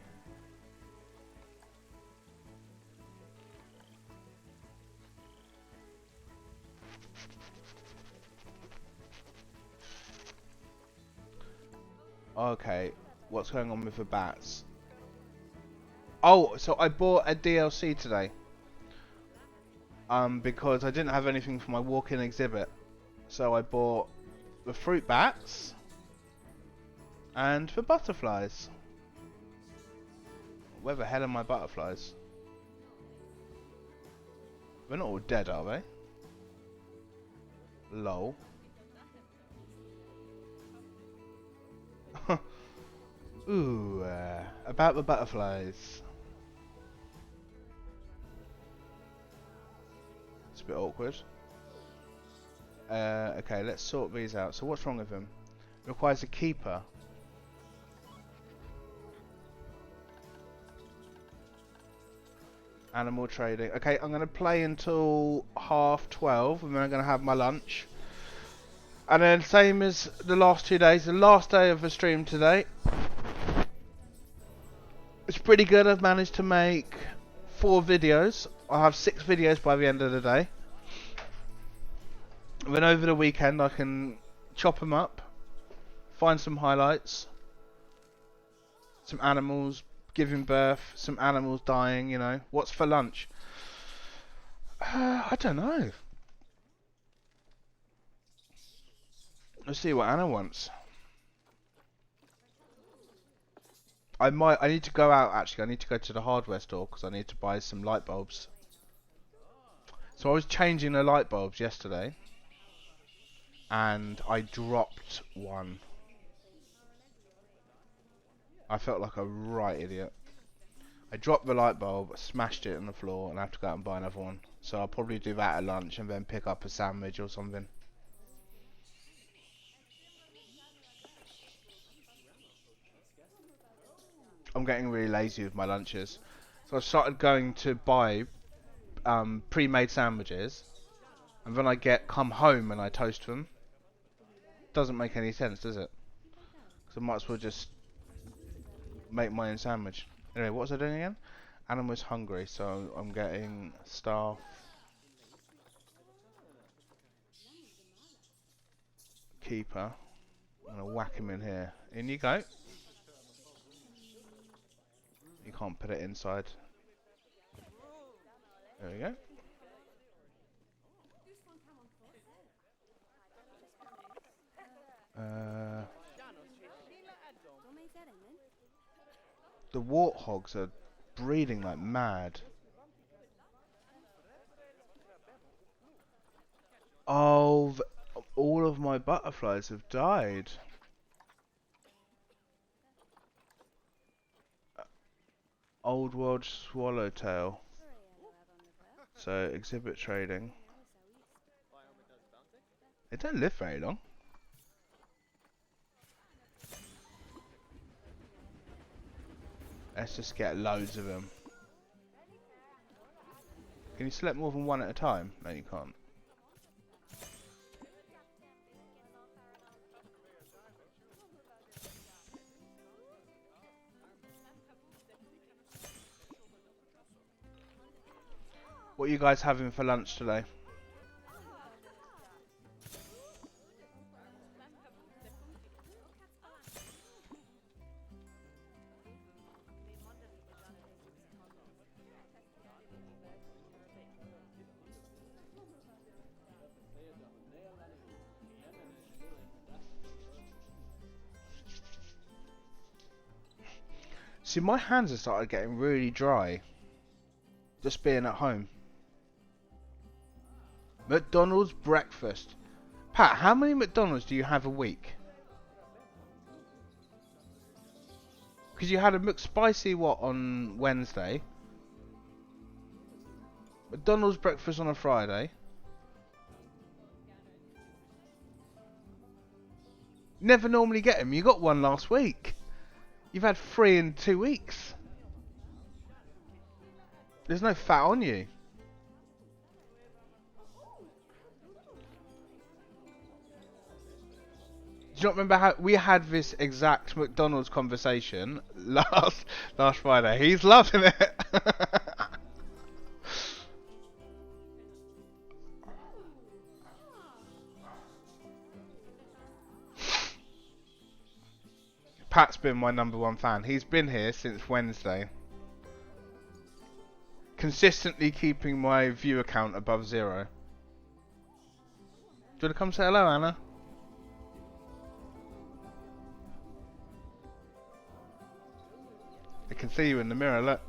Okay, what's going on with the bats? Oh, so I bought a DLC today. Because I didn't have anything for my walk-in exhibit. So I bought the fruit bats and the butterflies. Where the hell are my butterflies? They're not all dead, are they? Lol. Ooh, about the butterflies. It's a bit awkward. Okay, let's sort these out. So what's wrong with them? It requires a keeper. Animal trading. Okay, I'm going to play until 12:30 and then I'm going to have my lunch. And then same as the last 2 days, the last day of the stream today. It's pretty good. I've managed to make 4 videos. I'll have 6 videos by the end of the day. And then over the weekend I can chop them up, find some highlights, some animals giving birth, some animals dying, you know. What's for lunch? I don't know. Let's see what Anna wants. I need to go out actually. I need to go to the hardware store because I need to buy some light bulbs. So I was changing the light bulbs yesterday and I dropped one. I felt like a right idiot. I dropped the light bulb, smashed it on the floor, and I have to go out and buy another one. So I'll probably do that at lunch and then pick up a sandwich or something. I'm getting really lazy with my lunches. So I started going to buy pre-made sandwiches, and then I come home and I toast them. Doesn't make any sense, does it? So I might as well just make my own sandwich. Anyway, what was I doing again? Animal's hungry, so I'm getting staff. Keeper. I'm gonna whack him in here. In you go. You can't put it inside. There we go. The warthogs are breeding like mad. Oh, all of my butterflies have died. Old World Swallowtail. So, exhibit trading. They don't live very long. Let's just get loads of them. Can you select more than one at a time? No, you can't. What are you guys having for lunch today? See, my hands have started getting really dry. Just being at home. McDonald's breakfast. Pat, how many McDonald's do you have a week? Because you had a McSpicy, what, on Wednesday? McDonald's breakfast on a Friday. Never normally get them. You got one last week. You've had 3 in 2 weeks. There's no fat on you. Do you not remember how we had this exact McDonald's conversation last Friday? He's loving it. Pat's been my #1 fan. He's been here since Wednesday. Consistently keeping my view count above 0. Do you want to come say hello, Anna? I can see you in the mirror, look.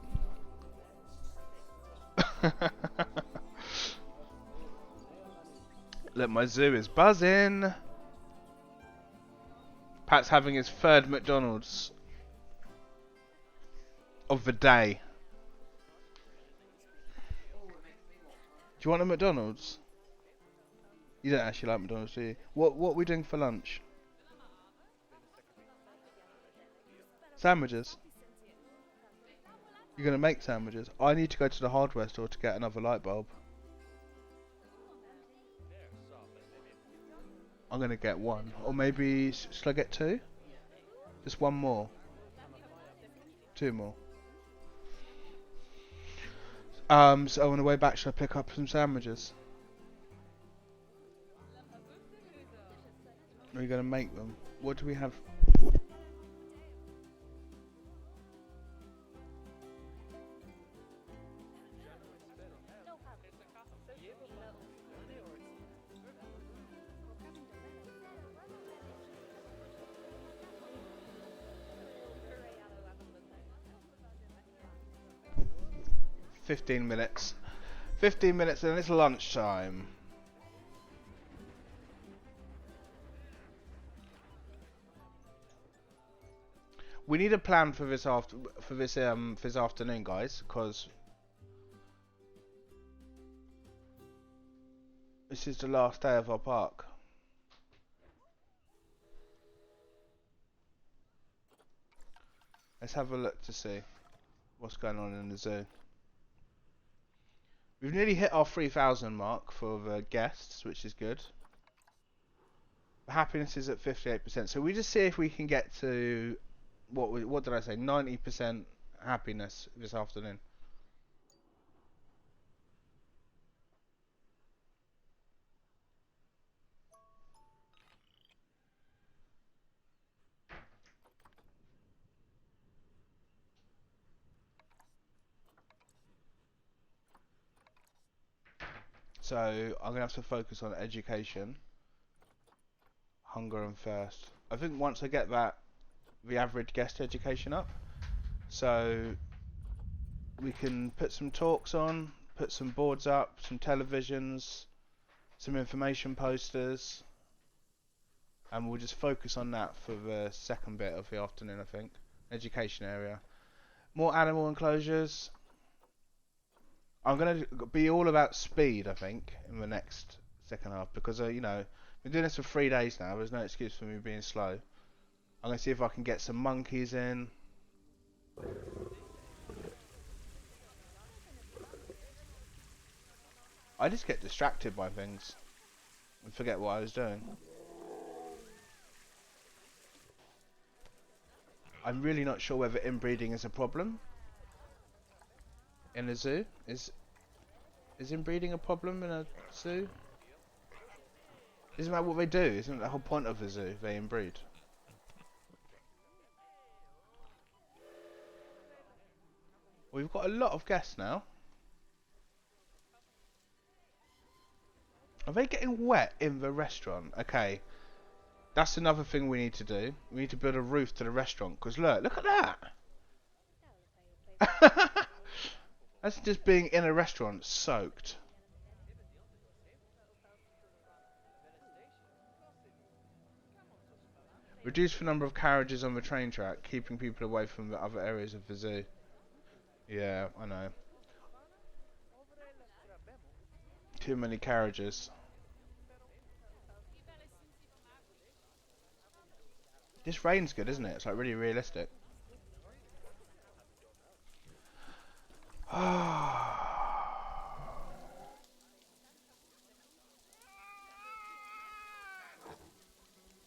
Look, my zoo is buzzing. Pat's having his 3rd McDonald's of the day. Do you want a McDonald's? You don't actually like McDonald's, do you? What are we doing for lunch? Sandwiches. You're gonna make sandwiches? I need to go to the hardware store to get another light bulb. I'm gonna get 1, or maybe should I get 2? Just 1 more. 2 more. So on the way back, should I pick up some sandwiches? Are you gonna make them? What do we have? Fifteen minutes. 15 minutes and it's lunchtime. We need a plan for this afternoon, guys, because this is the last day of our park. Let's have a look to see what's going on in the zoo. We've nearly hit our 3,000 mark for the guests, which is good. The happiness is at 58%. So we just see if we can get to what did I say? 90% happiness this afternoon. So I'm gonna have to focus on education, hunger and thirst. I think once I get the average guest education up, so we can put some talks on, put some boards up, some televisions, some information posters, and we'll just focus on that for the second bit of the afternoon, I think. Education area. More animal enclosures. I'm going to be all about speed, I think, in the next second half, because, you know, we're doing this for 3 days now. There's no excuse for me being slow. I'm going to see if I can get some monkeys in. I just get distracted by things and forget what I was doing. I'm really not sure whether inbreeding is a problem in a zoo. Is inbreeding a problem in a zoo? Isn't that what they do? Isn't that the whole point of a zoo? They inbreed. We've got a lot of guests now. Are they getting wet in the restaurant? Okay. That's another thing we need to do. We need to build a roof to the restaurant. Because look at that! That's just being in a restaurant soaked. Reduce the number of carriages on the train track, keeping people away from the other areas of the zoo. Yeah, I know. Too many carriages. This rain's good, isn't it? It's like really realistic.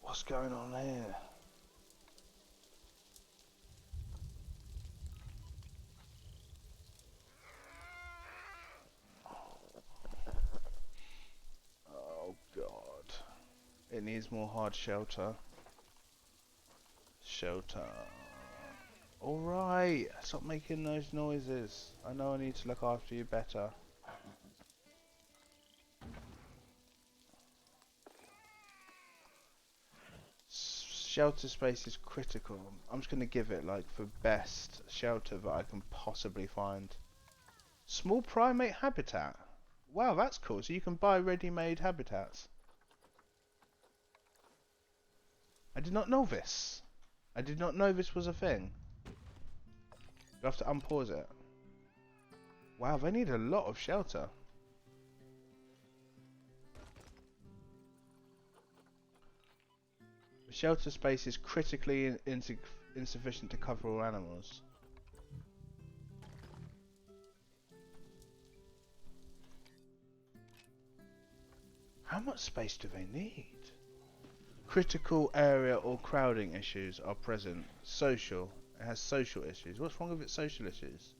What's going on here? Oh god. It needs more hard shelter. Shelter. Alright, stop making those noises. I know I need to look after you better. Shelter space is critical. I'm just going to give it like the best shelter that I can possibly find. Small primate habitat. Wow, that's cool. So you can buy ready-made habitats. I did not know this. I did not know this was a thing. You have to unpause it. Wow, they need a lot of shelter. The shelter space is critically insufficient to cover all animals. How much space do they need? Critical area or crowding issues are present. Social. It has social issues. What's wrong with its social issues?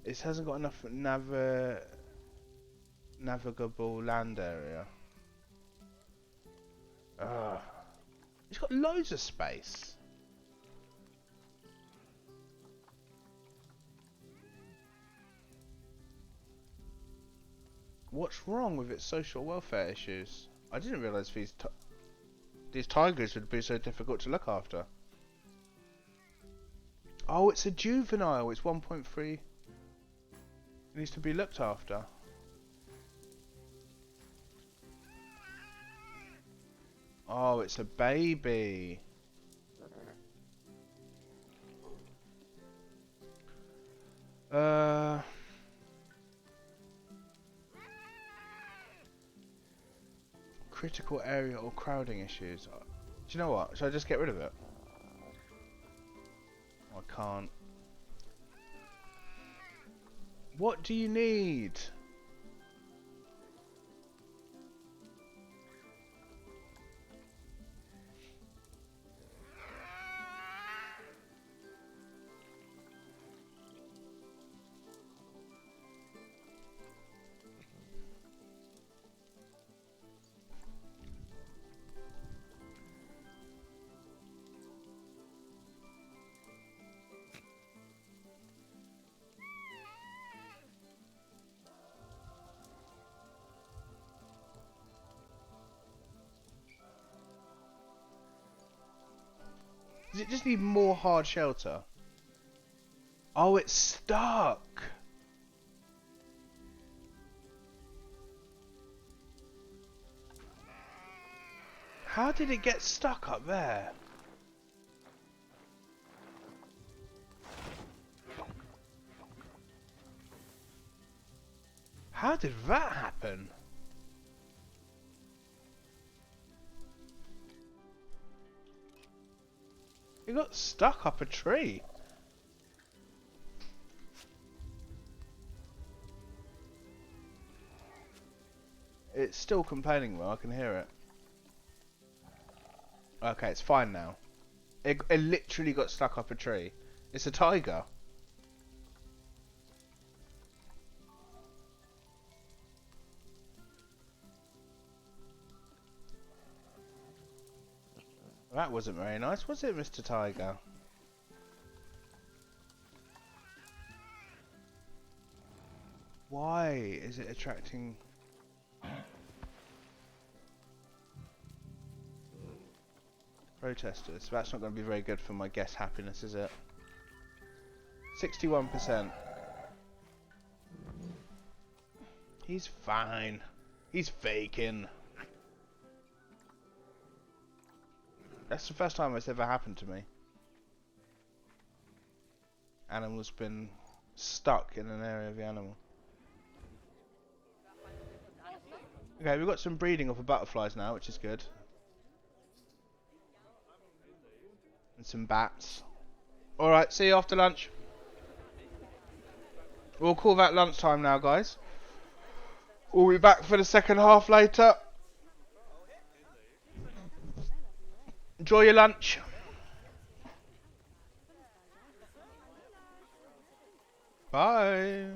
It hasn't got enough navigable land area. Ugh. It's got loads of space. What's wrong with its social welfare issues? I didn't realise these tigers would be so difficult to look after. Oh, it's a juvenile. It's 1.3. It needs to be looked after. Oh, it's a baby. Critical area or crowding issues. Do you know what? Should I just get rid of it? I can't. What do you need? Does it just need more hard shelter? Oh, it's stuck. How did it get stuck up there? How did that happen? It got stuck up a tree. It's still complaining though, I can hear it. Okay, it's fine now. It literally got stuck up a tree. It's a tiger. That wasn't very nice, was it, Mr. Tiger? Why is it attracting... protesters? That's not going to be very good for my guest happiness, is it? 61%. He's fine. He's faking. That's the first time it's ever happened to me. Animal's been stuck in an area of the animal. Okay, we've got some breeding of the butterflies now, which is good. And some bats. Alright, see you after lunch. We'll call that lunchtime now, guys. We'll be back for the second half later. Enjoy your lunch. Bye.